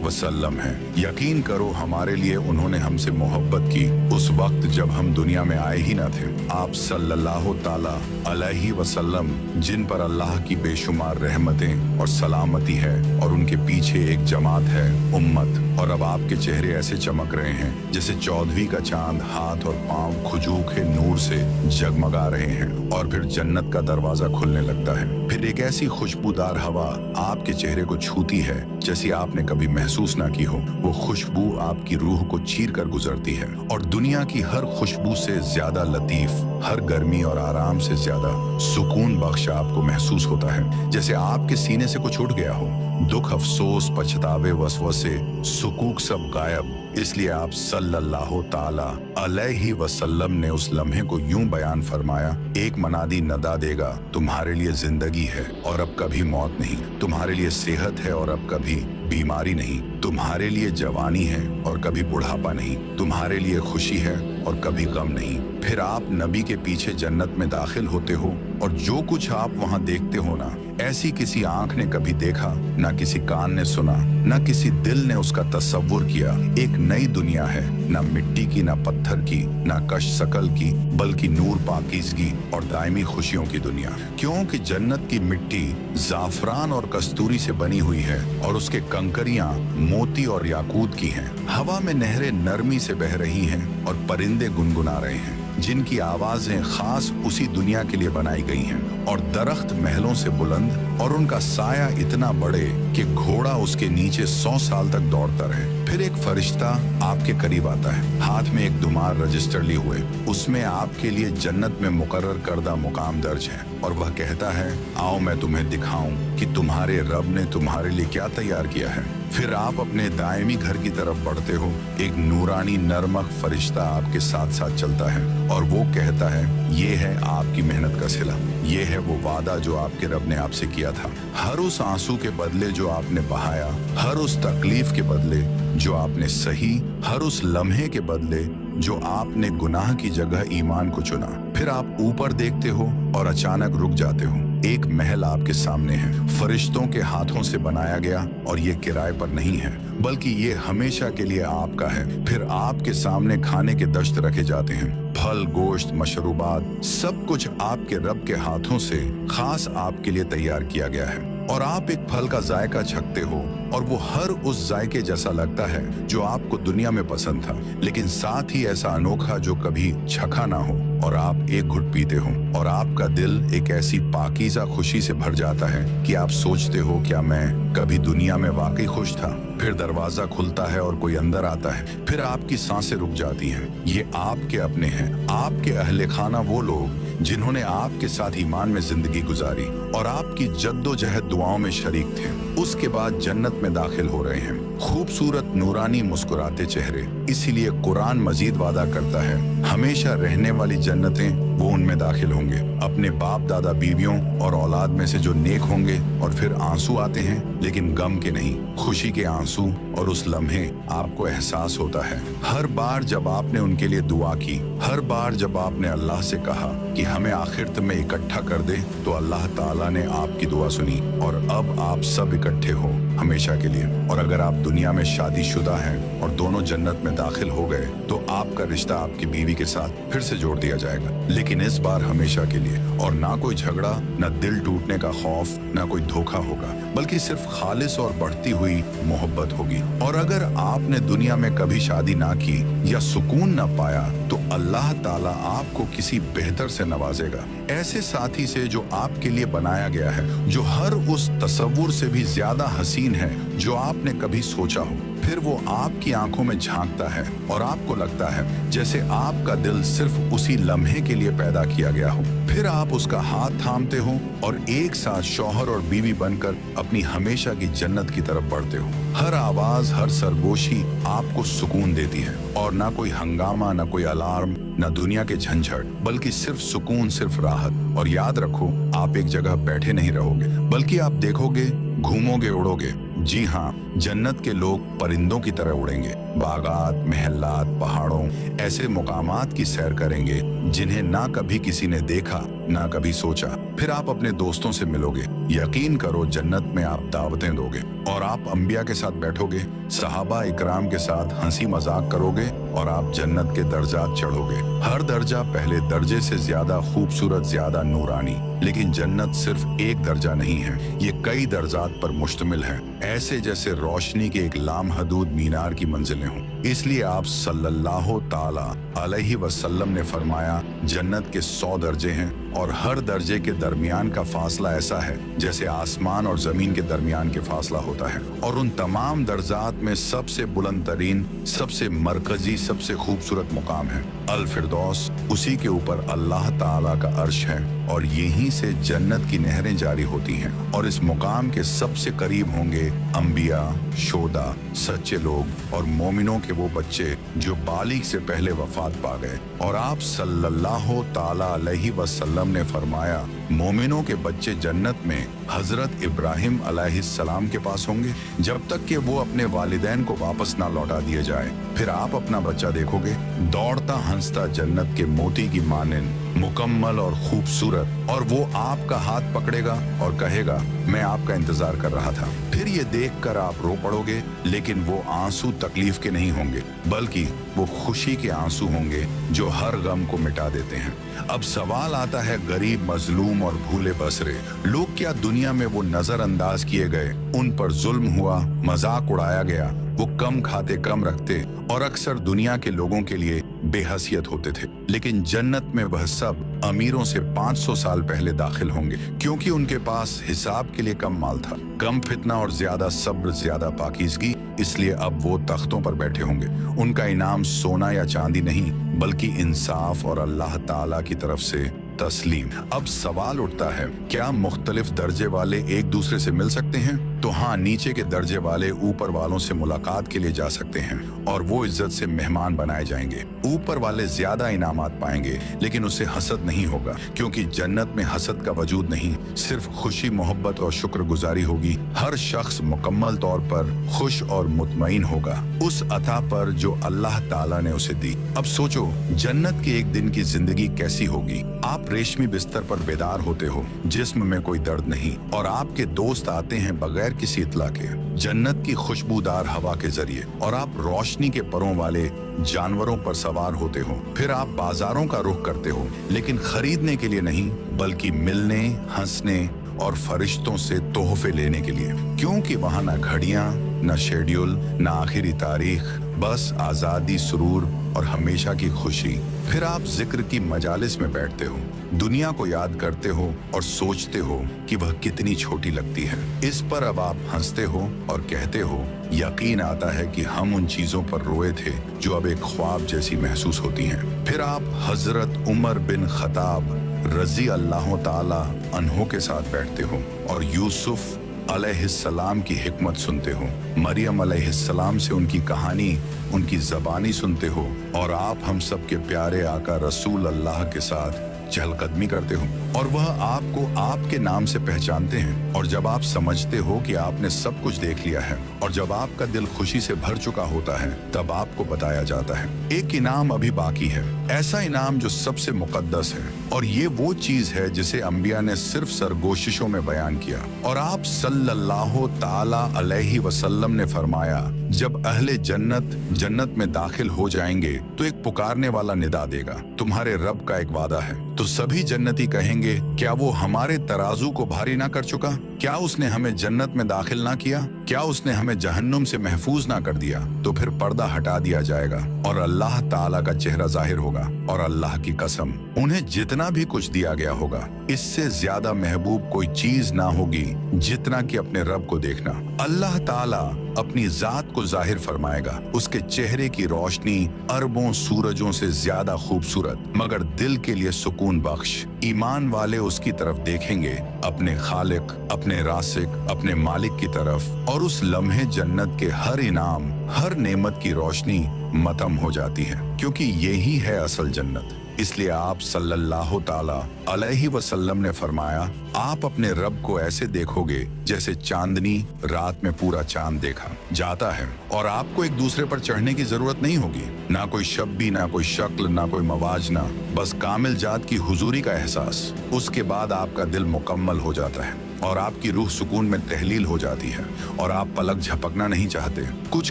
वसल्लम है। यकीन करो हमारे लिए उन्होंने हमसे मोहब्बत की उस वक्त जब हम दुनिया में आए ही ना थे। आप सल्लल्लाहु ताला अलैहि वसल्लम जिन पर अल्लाह की बेशुमार रहमतें और सलामती है, और उनके पीछे एक जमात है, उम्मत। और अब आपके चेहरे ऐसे चमक रहे हैं जैसे 14वीं का चांद, हाथ और पांव खुजूखे नूर से जगमगा रहे हैं। और फिर जन्नत का दरवाजा खुलने लगता है, फिर एक ऐसी खुशबूदार हवा आपके चेहरे को छूती है जैसी आपने कभी महसूस ना की हो। वो खुशबू आपकी रूह को चीर कर गुजरती है और दुनिया की हर खुशबू से ज्यादा लतीफ, हर गर्मी और आराम से ज्यादा सुकून बख्श आपको महसूस होता है, जैसे आपके सीने से कुछ उठ गया हो। दुख, अफसोस, पछतावे, वसवसे, सुकूक सब गायब। इसलिए आप सल्लल्लाहु ताला अलैहि वसल्लम ने उस लम्हे को यूं बयान फरमाया, एक मनादी नदा देगा, तुम्हारे लिए जिंदगी है और अब कभी मौत नहीं, तुम्हारे लिए सेहत है और अब कभी बीमारी नहीं, तुम्हारे लिए जवानी है और कभी बुढ़ापा नहीं, तुम्हारे लिए खुशी है और कभी गम नहीं। फिर आप नबी के पीछे जन्नत में दाखिल होते हो और जो कुछ आप वहाँ देखते हो ना, ऐसी किसी आंख ने कभी देखा, ना किसी कान ने सुना, ना किसी दिल ने उसका तसव्वुर किया। एक नई दुनिया है, ना मिट्टी की, ना पत्थर की, ना कश शकल की, बल्कि नूर, पाकीज़गी और दायमी खुशियों की दुनिया। क्योंकि जन्नत की मिट्टी जाफरान और कस्तूरी से बनी हुई है और उसके कंकरियां मोती और याकूत की हैं। हवा में नहरें नरमी से बह रही हैं और परिंदे गुनगुना रहे हैं जिनकी आवाजें खास उसी दुनिया के लिए बनाई गई हैं। और दरख्त महलों से बुलंद और उनका साया इतना बड़े कि घोड़ा उसके नीचे 100 साल तक दौड़ता रहे। फिर एक फरिश्ता आपके करीब आता है, हाथ में एक दुमार रजिस्टर लिए हुए, उसमें आपके लिए जन्नत में मुकर्रर करदा मुकाम दर्ज है। और वह कहता है, आओ मैं तुम्हें दिखाऊं कि तुम्हारे रब ने तुम्हारे लिए क्या तैयार किया है। फिर आप अपने दायमी घर की तरफ बढ़ते हो, एक नूरानी नरमक फरिश्ता आपके साथ साथ चलता है और वो कहता है, ये है आपकी मेहनत का सिला, ये है वो वादा जो आपके रब ने आपसे किया था। हर उस आंसू के बदले जो आपने बहाया, हर उस तकलीफ के बदले जो आपने सही, हर उस लम्हे के बदले जो आपने गुनाह की जगह ईमान को चुना। फिर आप ऊपर देखते हो और अचानक रुक जाते हो। एक महल आपके सामने है, फरिश्तों के हाथों से बनाया गया, और ये किराए पर नहीं है बल्कि ये हमेशा के लिए आपका है। फिर आपके सामने खाने के दश्त रखे जाते हैं, फल, गोश्त, मशरूबात, सब कुछ आपके रब के हाथों से खास आपके लिए तैयार किया गया है। और आप एक फल का जायका छकते हो और वो हर उस जायके जैसा लगता है जो आपको दुनिया में पसंद था, लेकिन साथ ही ऐसा अनोखा जो कभी छका ना हो। और आप एक घुट पीते हो और आपका दिल एक ऐसी पाकीज़ा खुशी से भर जाता है कि आप सोचते हो, क्या मैं कभी दुनिया में वाकई खुश था। फिर दरवाजा खुलता है और कोई अंदर आता है, फिर आपकी सांसें रुक जाती हैं। ये आपके अपने हैं, आपके अहले खाना, वो लोग जिन्होंने आपके साथ ईमान में जिंदगी गुजारी और आपकी जद्दोजहद दुआओं में शरीक थे। उसके बाद जन्नत में दाखिल हो रहे हैं, खूबसूरत नूरानी मुस्कुराते चेहरे। इसीलिए कुरान मजीद वादा करता है, हमेशा रहने वाली जन्नतें वो उनमें दाखिल होंगे, अपने बाप दादा बीवियों और औलाद में से जो नेक होंगे। और फिर आंसू आते हैं, लेकिन गम के नहीं, खुशी के आंसू। और उस लम्हे आपको एहसास होता है, हर बार जब आपने उनके लिए दुआ की, हर बार जब आपने अल्लाह से कहा कि हमें आखिरत में इकट्ठा कर दे, तो अल्लाह ताला ने आपकी दुआ सुनी और अब आप सब इकट्ठे हो हमेशा के लिए। और अगर आप दुनिया में शादीशुदा हैं और दोनों जन्नत में दाखिल हो गए तो आपका रिश्ता आपकी बीवी के साथ फिर से जोड़ दिया जाएगा, लेकिन इस बार हमेशा के लिए। और ना कोई झगड़ा, ना दिल टूटने का खौफ, ना कोई धोखा होगा, बल्कि सिर्फ खालिस और बढ़ती हुई मोहब्बत होगी। और अगर आपने दुनिया में कभी शादी ना की या सुकून ना पाया तो अल्लाह ताला आपको किसी बेहतर से नवाजेगा, ऐसे साथी से जो आपके लिए बनाया गया है, जो हर उस तसव्वुर से भी ज्यादा हसीन है जो आपने कभी सोचा हो। फिर वो आपकी आंखों में झांकता है और आपको लगता है जैसे आपका दिल सिर्फ उसी लम्हे के लिए पैदा किया गया हो। फिर आप उसका हाथ थामते हो और एक साथ शौहर और बीवी बनकर अपनी हमेशा की जन्नत की तरफ बढ़ते हो। हर आवाज, हर सरगोशी आपको सुकून देती है, और ना कोई हंगामा, ना कोई अलार्म, ना दुनिया के झंझट, बल्कि सिर्फ सुकून, सिर्फ राहत। और याद रखो, आप एक जगह बैठे नहीं रहोगे, बल्कि आप देखोगे, घूमोगे, उड़ोगे। जी हाँ, जन्नत के लोग परिंदों की तरह उड़ेंगे, बागात, महलात, पहाड़ों, ऐसे मुकामात की सैर करेंगे जिन्हें ना कभी किसी ने देखा, ना कभी सोचा। फिर आप अपने दोस्तों से मिलोगे, यकीन करो जन्नत में आप दावतें दोगे, और आप अंबिया के साथ बैठोगे, सहाबा इकराम के साथ हंसी मजाक करोगे, और आप जन्नत के दर्जात चढ़ोगे। हर दर्जा पहले दर्जे से ज्यादा खूबसूरत, ज्यादा नूरानी। लेकिन जन्नत सिर्फ एक दर्जा नहीं है, ये कई दर्जात पर मुश्तमिल है, ऐसे जैसे रोशनी के एक लामहदूद मीनार की मंजिलें हों। इसलिए आप सल्लल्लाहु ताला अलैहि वसल्लम ने फरमाया, जन्नत के 100 दर्जे हैं, और हर दर्जे के दरमियान का फासला ऐसा है जैसे आसमान और जमीन के दरमियान के फासला होता है। और उन तमाम दर्जात में सबसे बुलंद तरीन, सबसे मरकजी, सबसे खूबसूरत मुकाम है अल फिरदौस। उसी के ऊपर अल्लाह ताला का अर्श है, और यहीं से जन्नत की नहरें जारी होती हैं। और इस मुकाम के सबसे करीब होंगे अंबिया, शोदा, सच्चे लोग और मोमिनों के वो बच्चे जो बालिग से पहले वफात पा गए। और आप सल्लल्लाहु ताला अलैहि वसल्लम ने फरमाया, मोमिनों के बच्चे जन्नत में हजरत इब्राहिम अलैहिस्सलाम के पास होंगे जब तक कि वो अपने वालिदैन को वापस ना लौटा दिए जाए। फिर आप अपना बच्चा देखोगे, दौड़ता हंसता जन्नत के मोती की मानिंद, मुकम्मल और खूबसूरत, और वो आपका हाथ पकड़ेगा और कहेगा, मैं आपका इंतजार कर रहा था। फिर ये देखकर आप रो पड़ोगे, लेकिन वो आंसू तकलीफ के नहीं होंगे, बल्कि वो खुशी के आंसू होंगे जो हर गम को मिटा देते हैं। अब सवाल आता है, गरीब, मजलूम और भूले बसरे लोग क्या दुनिया में वो नजरअंदाज किए गए, उन पर जुल्म हुआ, मजाक उड़ाया गया, वो कम खाते, कम रखते और अक्सर दुनिया के लोगों के लिए बेहसियत होते थे। लेकिन जन्नत में वह सब अमीरों से 500 साल पहले दाखिल होंगे, क्योंकि उनके पास हिसाब के लिए कम माल था, कम फितना और ज्यादा सब्र, ज्यादा पाकीज़गी। इसलिए अब वो तख्तों पर बैठे होंगे। उनका इनाम सोना या चांदी नहीं, बल्कि इंसाफ और अल्लाह ताला की तरफ से तस्लीम। अब सवाल उठता है, क्या मुख्तलिफ दर्जे वाले एक दूसरे से मिल सकते हैं? तो हाँ, नीचे के दर्जे वाले ऊपर वालों से मुलाकात के लिए जा सकते हैं, और वो इज्जत से मेहमान बनाए जाएंगे। ऊपर वाले ज्यादा इनामात पाएंगे, लेकिन उससे हसद नहीं होगा, क्योंकि जन्नत में हसद का वजूद नहीं, सिर्फ खुशी, मोहब्बत और शुक्रगुजारी होगी। हर शख्स मुकम्मल तौर पर खुश और मुतमईन होगा उस अता पर जो अल्लाह ताला ने उसे दी। अब सोचो, जन्नत के एक दिन की जिंदगी कैसी होगी। आप रेशमी बिस्तर पर बेदार होते हो, जिस्म में कोई दर्द नहीं, और आपके दोस्त आते हैं बगैर किसी इत्ला के, जन्नत की खुशबूदार हवा के जरिए, और आप रोशनी के परों वाले जानवरों पर सवार होते हो। फिर आप बाजारों का रुख करते हो, लेकिन खरीदने के लिए नहीं, बल्कि मिलने, हंसने और फरिश्तों से तोहफे लेने के लिए, क्योंकि वहाँ ना घड़ियां, ना शेड्यूल, ना आखिरी तारीख, बस आजादी, सुरूर और हमेशा की खुशी। फिर आप जिक्र की मजालिस में बैठते हो, दुनिया को याद करते हो और सोचते हो कि वह कितनी छोटी लगती है। इस पर अब आप हंसते हो और कहते हो, यकीन आता है कि हम उन चीजों पर रोए थे जो अब एक ख्वाब जैसी महसूस होती हैं। फिर आप हजरत उमर बिन खताब रजी अल्लाह ताला अन्हो के साथ बैठते हो और यूसुफ अलैहिस्सलाम की हिकमत सुनते हो, मरियम अलैहिस्सलाम से उनकी कहानी, उनकी ज़बानी सुनते हो, और आप हम सब के प्यारे आका रसूल अल्लाह के साथ चहलकदमी करते हो, और वह आपको आपके नाम से पहचानते हैं। और जब आप समझते हो कि आपने सब कुछ देख लिया है और जब आपका दिल खुशी से भर चुका होता है, तब आपको बताया जाता है एक इनाम अभी बाकी है, ऐसा इनाम जो सबसे मुकद्दस है, और ये वो चीज है जिसे अंबिया ने सिर्फ सरगोशिशों में बयान किया। और आप सल्लल्लाहु ताला अलैहि वसल्लम ने फरमाया, जब अहले जन्नत में दाखिल हो जाएंगे तो एक पुकारने वाला निदा देगा, तुम्हारे रब का एक वादा है। तो सभी जन्नती कहेंगे, क्या वो हमारे तराजू को भारी ना कर चुका? क्या उसने हमें जन्नत में दाखिल ना किया? क्या उसने हमें जहन्नुम से महफूज ना कर दिया? तो फिर पर्दा हटा दिया जाएगा और अल्लाह ताला का चेहरा जाहिर होगा, और अल्लाह की कसम, उन्हें जितना भी कुछ दिया गया होगा, इससे ज्यादा महबूब कोई चीज ना होगी जितना कि अपने रब को देखना। अल्लाह ताला अपनी जात को जाहिर फरमाएगा, उसके चेहरे की रोशनी अरबों सूरजों से ज्यादा खूबसूरत मगर दिल के लिए सुकून बख्श। ईमान वाले उसकी तरफ देखेंगे, अपने खालिक, अपने रासिक, अपने मालिक की तरफ, और उस लम्हे जन्नत के हर इनाम, हर नेमत की रोशनी मतम हो जाती है, क्योंकि यही है असल जन्नत। इसलिए आप सल्लल्लाहु ताला अलैहि वसल्लम ने फरमाया, आप अपने रब को ऐसे देखोगे जैसे चांदनी रात में पूरा चांद देखा जाता है, और आपको एक दूसरे पर चढ़ने की जरूरत नहीं होगी, ना कोई शब्बी, ना कोई शक्ल, ना कोई मवाजना, बस कामिल जात की हुजूरी का एहसास। उसके बाद आपका दिल मुकम्मल हो जाता है और आपकी रूह सुकून में तहलील हो जाती है, और आप पलक झपकना नहीं चाहते, कुछ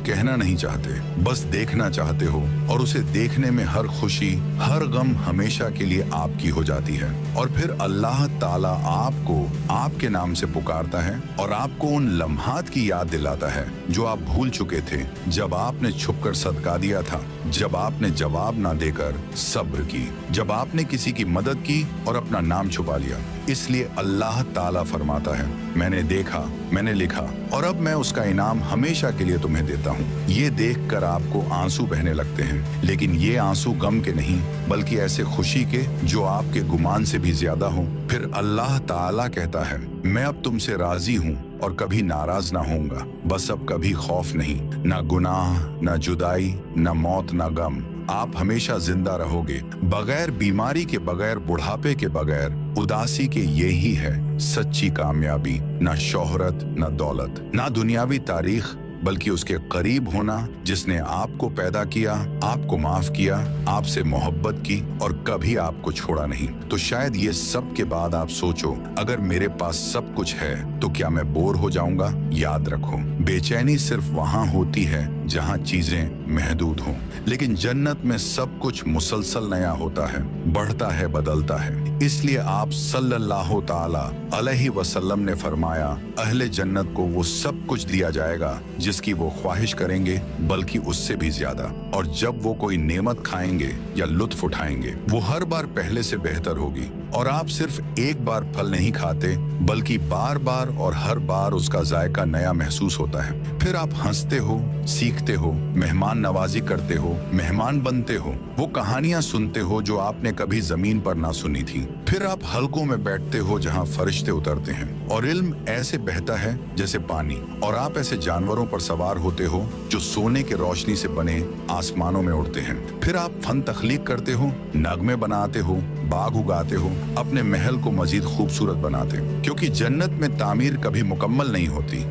कहना नहीं चाहते, बस देखना चाहते हो, और उसे देखने में हर खुशी, हर गम हमेशा के लिए आपकी हो जाती है। और फिर अल्लाह ताला आपको आपके नाम से पुकारता है और आपको उन लम्हात की याद दिलाता है जो आप भूल चुके थे, जब आपने छुपकर सदका दिया था, जब आपने जवाब ना देकर सब्र की, जब आपने किसी की मदद की और अपना नाम छुपा लिया। इसलिए अल्लाह ताला फरमाता है, मैंने देखा, मैंने लिखा, और अब मैं उसका इनाम हमेशा के लिए तुम्हें देता हूँ। ये देखकर आपको आंसू बहने लगते हैं, लेकिन ये आंसू गम के नहीं, बल्कि ऐसे खुशी के जो आपके गुमान से भी ज्यादा हो। फिर अल्लाह ताला कहता है, मैं अब तुमसे राजी हूँ और कभी नाराज ना होऊंगा, बस अब कभी खौफ नहीं, ना गुनाह, ना जुदाई, ना मौत, ना गम। आप हमेशा जिंदा रहोगे, बगैर बीमारी के, बगैर बुढ़ापे के, बगैर उदासी के। यही है सच्ची कामयाबी, ना शोहरत, ना दौलत, ना दुनियावी तारीख, बल्कि उसके करीब होना जिसने आपको पैदा किया, आपको माफ किया, आपसे मोहब्बत की और कभी आपको छोड़ा नहीं। तो शायद ये सब के बाद आप सोचो, अगर मेरे पास सब कुछ है तो क्या मैं बोर हो जाऊंगा? याद रखो, बेचैनी सिर्फ वहां होती है जहां चीजें महदूद हों, लेकिन जन्नत में सब कुछ मुसलसल नया होता है, बढ़ता है, बदलता है। इसलिए आप सल्लल्लाहु ताला अलैहि वसल्लम ने फरमाया, अहले जन्नत को वो सब कुछ दिया जाएगा जिसकी वो ख्वाहिश करेंगे, बल्कि उससे भी ज्यादा। और जब वो कोई नेमत खाएंगे या लुत्फ उठाएंगे, वो हर बार पहले से बेहतर होगी। और आप सिर्फ एक बार फल नहीं खाते, बल्कि बार बार और हर बार उसका जायका नया महसूस होता है। फिर आप हंसते हो, सीखते हो, मेहमान नवाजी करते हो, मेहमान बनते हो, वो कहानियां सुनते हो जो आपने कभी जमीन पर ना सुनी थी। फिर आप हलकों में बैठते हो जहां फरिश्ते उतरते हैं, और इल्म ऐसे बहता है जैसे पानी, और आप ऐसे जानवरों पर सवार होते हो जो सोने के रोशनी से बने आसमानों में उड़ते हैं। फिर आप फन तख्लीक करते हो, नगमे बनाते हो, बाग उगाते हो, अपने महल को मजीद खूबसूरत बनाते, क्योंकि जन्नत में तामीर कभी मुकम्मल नहीं होती,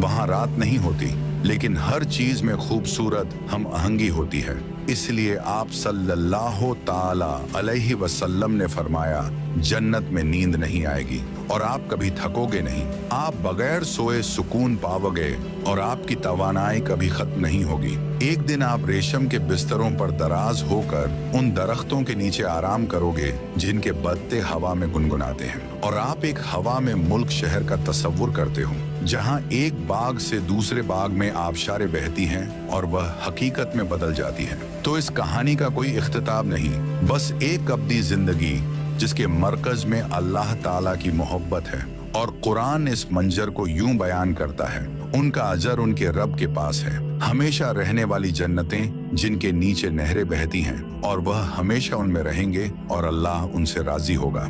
वहां रात नहीं होती, लेकिन हर चीज में खूबसूरत हम आहंगी होती है। इसलिए आप सल्लल्लाहु ताला अलैहि वसल्लम ने फरमाया, जन्नत में नींद नहीं आएगी और आप कभी थकोगे नहीं, आप बगैर सोए सुकून पाओगे और आपकी तवानाई कभी खत्म नहीं होगी। एक दिन आप रेशम के बिस्तरों पर दराज होकर उन दरख्तों के नीचे आराम करोगे जिनके पत्ते हवा में गुनगुनाते हैं, और आप एक हवा में मुल्क शहर का तसव्वुर करते हो जहां एक बाग से दूसरे बाग में आबशारें बहती हैं और वह हकीकत में बदल जाती है। तो इस कहानी का कोई इख्तिताम नहीं, बस एक अब्दी जिंदगी जिसके मरकज में अल्लाह ताला की मोहब्बत है। और कुरान इस मंजर को यूं बयान करता है, उनका अजर उनके रब के पास है, हमेशा रहने वाली जन्नतें जिनके नीचे नहरें बहती हैं, और वह हमेशा उनमें रहेंगे और अल्लाह उनसे राजी होगा।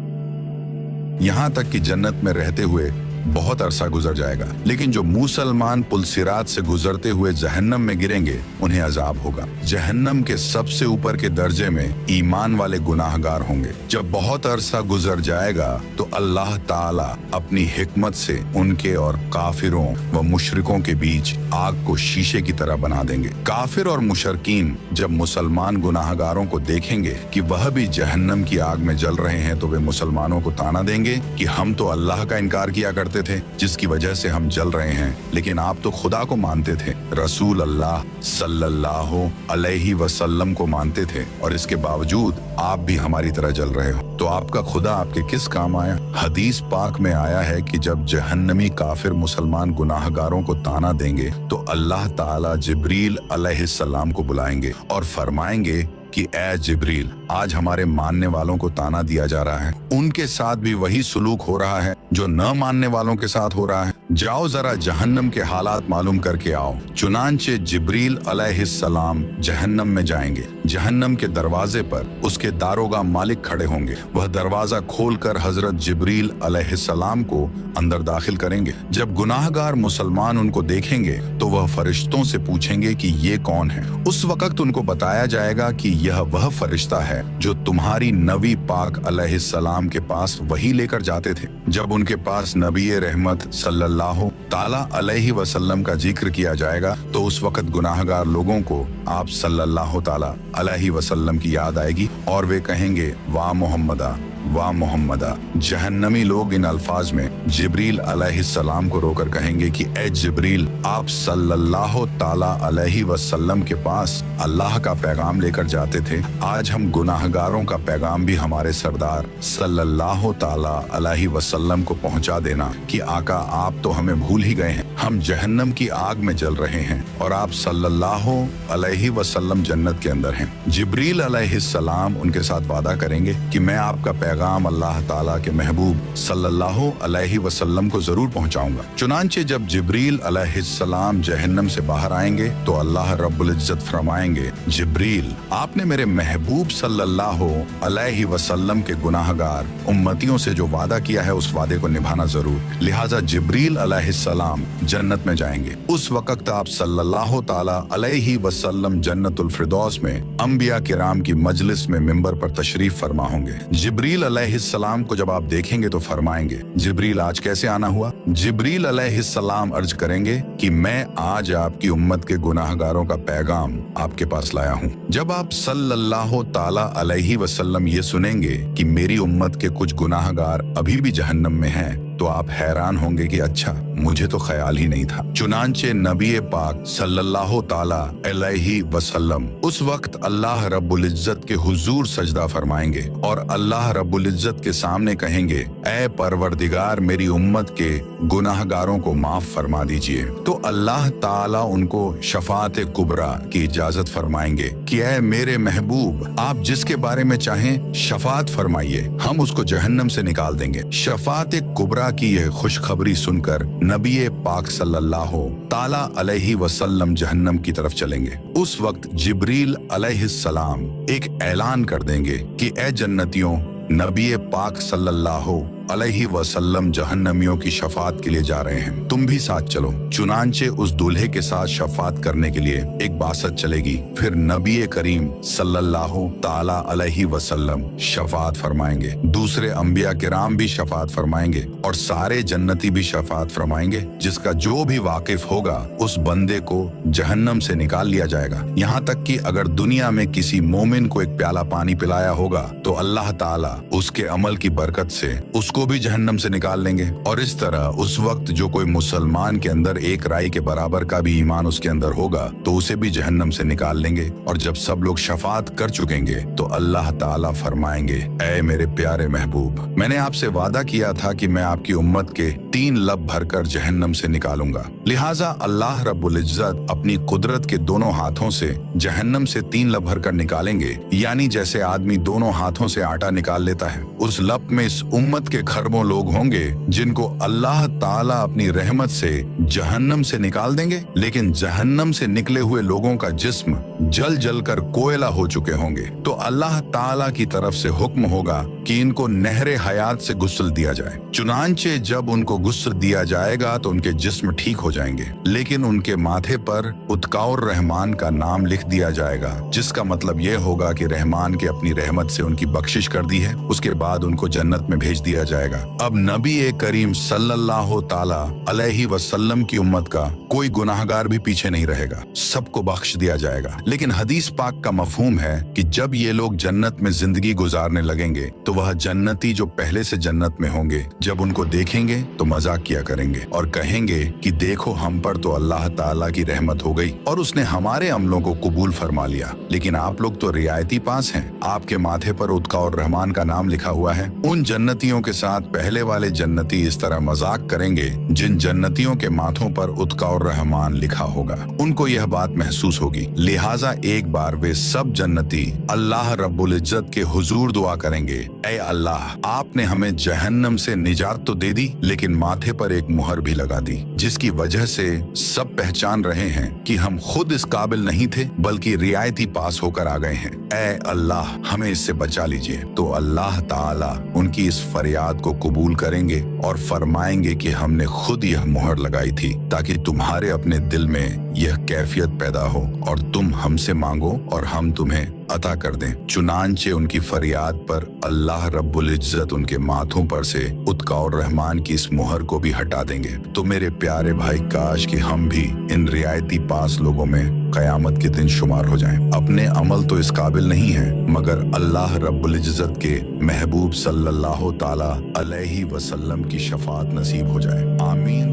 यहाँ तक कि जन्नत में रहते हुए बहुत अरसा गुजर जाएगा, लेकिन जो मुसलमान पुलसिरात से गुजरते हुए जहन्नम में गिरेंगे उन्हें अजाब होगा। जहन्नम के सबसे ऊपर के दर्जे में ईमान वाले गुनाहगार होंगे। जब बहुत अरसा गुजर जाएगा तो अल्लाह ताला अपनी हिकमत से उनके और काफिरों व मुशरिकों के बीच आग को शीशे की तरह बना देंगे। काफिर और मुशरकीन जब मुसलमान गुनाहगारों को देखेंगे कि वह भी जहन्नम की आग में जल रहे हैं तो वे मुसलमानों को ताना देंगे कि हम तो अल्लाह का इनकार किया करते थे जिसकी वजह से हम जल रहे हैं, लेकिन आप तो खुदा को मानते थे, रसूल अल्लाह सल्लल्लाहु अलैहि वसल्लम को मानते थे और इसके बावजूद आप भी हमारी तरह जल रहे हो, तो आपका खुदा आपके किस काम आया। हदीस पाक में आया है कि जब जहन्नमी काफिर मुसलमान गुनाहगारों को ताना देंगे तो अल्लाह ताला जिब्रील अलैहिस्सलाम को बुलाएंगे और फरमाएंगे कि ए जिब्रील, आज हमारे मानने वालों को ताना दिया जा रहा है, उनके साथ भी वही सुलूक हो रहा है जो न मानने वालों के साथ हो रहा है। जाओ जरा जहन्नम के हालात मालूम करके आओ। चुनांचे जिब्रील अलैहिस्सलाम जहन्नम में जाएंगे। जहन्नम के दरवाजे पर उसके दारोगा मालिक खड़े होंगे। वह दरवाजा खोलकर हजरत जिब्रील अलैहिस्सलाम को अंदर दाखिल करेंगे। जब गुनाहगार मुसलमान उनको देखेंगे तो वह फरिश्तों से पूछेंगे कि ये कौन है। उस वक्त उनको बताया जाएगा कि यह वह फरिश्ता है जो तुम्हारी नबी पाक अलैहिस्सलाम के पास वही लेकर जाते थे। जब उनके पास नबी रहमत सल्लल्लाहु ताला अलैहि वसल्लम का जिक्र किया जाएगा तो उस वक्त गुनाहगार लोगों को आप सल्लल्लाहु ताला अलैहि वसल्लम की याद आएगी और वे कहेंगे वाह मोहम्मदा, वाह मोहम्मदा। जहन्नमी लोग इन अल्फाज में जिब्रील अलैहिस्सलाम को रोकर कहेंगे कि ए जिब्रील, आप सल्लल्लाहु ताला अलैहि वसल्लम के पास अल्लाह का पैगाम लेकर जाते थे, आज हम गुनाहगारों का पैगाम भी हमारे सरदार सल्लल्लाहु ताला अलैहि वसल्लम को पहुंचा देना कि आका आप तो हमें भूल ही गए हैं, हम जहन्नम की आग में जल रहे हैं और आप सल्लल्लाहु अलैहि वसल्लम जन्नत के अंदर हैं। जिब्रील अलैहिस्सलाम उनके साथ वादा करेंगे कि मैं आपका पैगाम अल्लाह ताला के महबूब सल्लल्लाहु अलैहि वसल्लम को जरूर पहुंचाऊंगा। चुनांचे जब जिब्रील अलैहिस्सलाम जहन्नम से बाहर आएंगे तो अल्लाह रब्बुल इज्जत फरमाएंगे, जिब्रील आपने मेरे महबूब सल्लल्लाहु अलैहि वसल्लम के गुनाहगार उम्मतियों से जो वादा किया है उस वादे को निभाना जरूर, लिहाजा जिब्रील अलैहिस्सलाम जन्नत में जाएंगे। उस वक्त आप सल्लल्लाहु ताला अलैहि वसल्लम जन्नतुल फिरदौस में अंबिया किराम की मजलिस में मिंबर पर तशरीफ फरमा होंगे। जिब्रील अलैहिस्सलाम को जब आप देखेंगे तो फरमाएंगे, जिब्रील आज कैसे आना हुआ। जिब्रील अलैहिस्सलाम अर्ज करेंगे कि मैं आज आपकी उम्मत के गुनाहगारों का पैगाम आपके पास लाया हूँ। जब आप सल्लल्लाहु ताला अलैहि वसल्लम ये सुनेंगे कि मेरी उम्मत के कुछ गुनाहगार अभी भी जहन्नम में हैं तो आप हैरान होंगे कि अच्छा, मुझे तो ख्याल ही नहीं था। चुनांचे नबी पाक सल्लल्लाहु ताला अलैहि वसल्लम उस वक्त अल्लाह रब्बुल इज्जत के हुजूर सजदा फरमाएंगे और अल्लाह रब्बुल इज्जत के सामने कहेंगे, ऐ परवरदिगार मेरी उम्मत के गुनाहगारों को माफ फरमा दीजिए। तो अल्लाह ताला उनको शफाअत कुबरा की इजाजत फरमाएंगे कि ऐ मेरे महबूब, आप जिसके बारे में चाहें शफाअत फरमाइए, हम उसको जहन्नम से निकाल देंगे। शफाअत कुबरा की यह खुशखबरी सुनकर नबी पाक सल्लल्लाहु ताला अलैहि वसल्लम जहन्नम की तरफ चलेंगे। उस वक्त जिब्रील अलैहिस्सलाम एक ऐलान कर देंगे कि ए जन्नतियों, नबी पाक सल्लल्लाहु अलैहि वसल्लम जहन्नमियों की शफात के लिए जा रहे हैं, तुम भी साथ चलो। चुनांचे उस दूल्हे के साथ शफात करने के लिए एक बासत चलेगी। फिर नबी करीम सल्लल्लाहु ताला अलैहि वसल्लम शफात फरमाएंगे, दूसरे अंबिया किराम भी शफात फरमाएंगे और सारे जन्नती भी शफात फरमाएंगे। जिसका जो भी वाकिफ होगा उस बंदे को जहन्नम से निकाल लिया जाएगा। यहाँ तक कि अगर दुनिया में किसी मोमिन को एक प्याला पानी पिलाया होगा तो अल्लाह ताला उसके अमल की बरकत से उसको भी जहन्नम से निकाल लेंगे। और इस तरह उस वक्त जो कोई मुसलमान के अंदर एक राई के बराबर का भी ईमान उसके अंदर होगा तो उसे भी जहन्नम से निकाल लेंगे। और जब सब लोग शफात कर चुकेंगे तो अल्लाह ताला फरमाएंगे, ऐ मेरे प्यारे महबूब, मैंने आपसे वादा किया था कि मैं आपकी उम्मत के 3 लब भरकर जहन्नम से निकालूंगा। लिहाजा अल्लाह रब्बुल इज्जत अपनी कुदरत के दोनों हाथों से जहन्नम से 3 लब भरकर निकालेंगे, यानी जैसे आदमी दोनों हाथों से आटा निकाल लेता है। उस लब में इस उम्मत के खरबों लोग होंगे जिनको अल्लाह ताला अपनी रहमत से जहन्नम से निकाल देंगे, लेकिन जहन्नम से निकले हुए लोगों का जिस्म जल जल कर कोयला हो चुके होंगे। तो अल्लाह ताला की तरफ से हुक्म होगा कि इनको नहरे हयात से गुस्ल दिया जाए। चुनांचे जब उनको गुस्ल दिया जाएगा तो उनके जिस्म ठीक हो जाएंगे, लेकिन उनके माथे पर उत्काउर रहमान का नाम लिख दिया जाएगा, जिसका मतलब यह होगा कि रहमान के अपनी रहमत से उनकी बख्शिश कर दी है। उसके बाद उनको जन्नत में भेज दिया जाएगा। अब नबी करीम सल्लल्लाहु ताला अलैहि वसल्लम की उम्मत का कोई गुनाहगार भी पीछे नहीं रहेगा, सबको बख्श दिया जाएगा। लेकिन हदीस पाक का मफहूम है कि जब ये लोग जन्नत में जिंदगी गुजारने लगेंगे तो वह जन्नती जो पहले से जन्नत में होंगे, जब उनको देखेंगे तो मजाक किया करेंगे और कहेंगे कि देखो हम पर तो अल्लाह ताला की रहमत हो गई और उसने हमारे अमलों को कबूल फरमा लिया, लेकिन आप लोग तो रियायती पास हैं, आपके माथे पर उत्का और रहमान का नाम लिखा हुआ है। उन जन्नतियों के साथ पहले वाले जन्नती इस तरह मजाक करेंगे जिन जन्नतियों के माथों पर उत्का और रहमान लिखा होगा। उनको यह बात महसूस होगी, लिहाजा एक बार वे सब जन्नती अल्लाह रब्बुल इज्जत के हुजूर दुआ करेंगे, ऐ अल्लाह आपने हमें जहन्नम से निजात तो दे दी, लेकिन माथे पर एक मुहर भी लगा दी, जिसकी वजह से सब पहचान रहे हैं कि हम खुद इस काबिल नहीं थे बल्कि रियायती पास होकर आ गए हैं। ऐ अल्लाह हमें इससे बचा लीजिए। तो अल्लाह ताला उनकी इस फरियाद को कबूल करेंगे और फरमाएंगे कि हमने खुद यह मुहर लगाई थी ताकि तुम्हारे अपने दिल में यह कैफियत पैदा हो और तुम हमसे मांगो और हम तुम्हें अता कर दें। चुनांचे उनकी फरियाद पर अल्लाह रब्बुल इज्जत उनके माथों पर से उत्का और रहमान की इस मुहर को भी हटा देंगे। तो मेरे प्यारे भाई, काश कि हम भी इन रियायती पास लोगों में कयामत के दिन शुमार हो जाएं। अपने अमल तो इस काबिल नहीं है, मगर अल्लाह रब्बुल इज्जत के महबूब सल्लल्लाहु ताला अलैहि वसल्लम की शफाअत नसीब हो जाए। आमीन।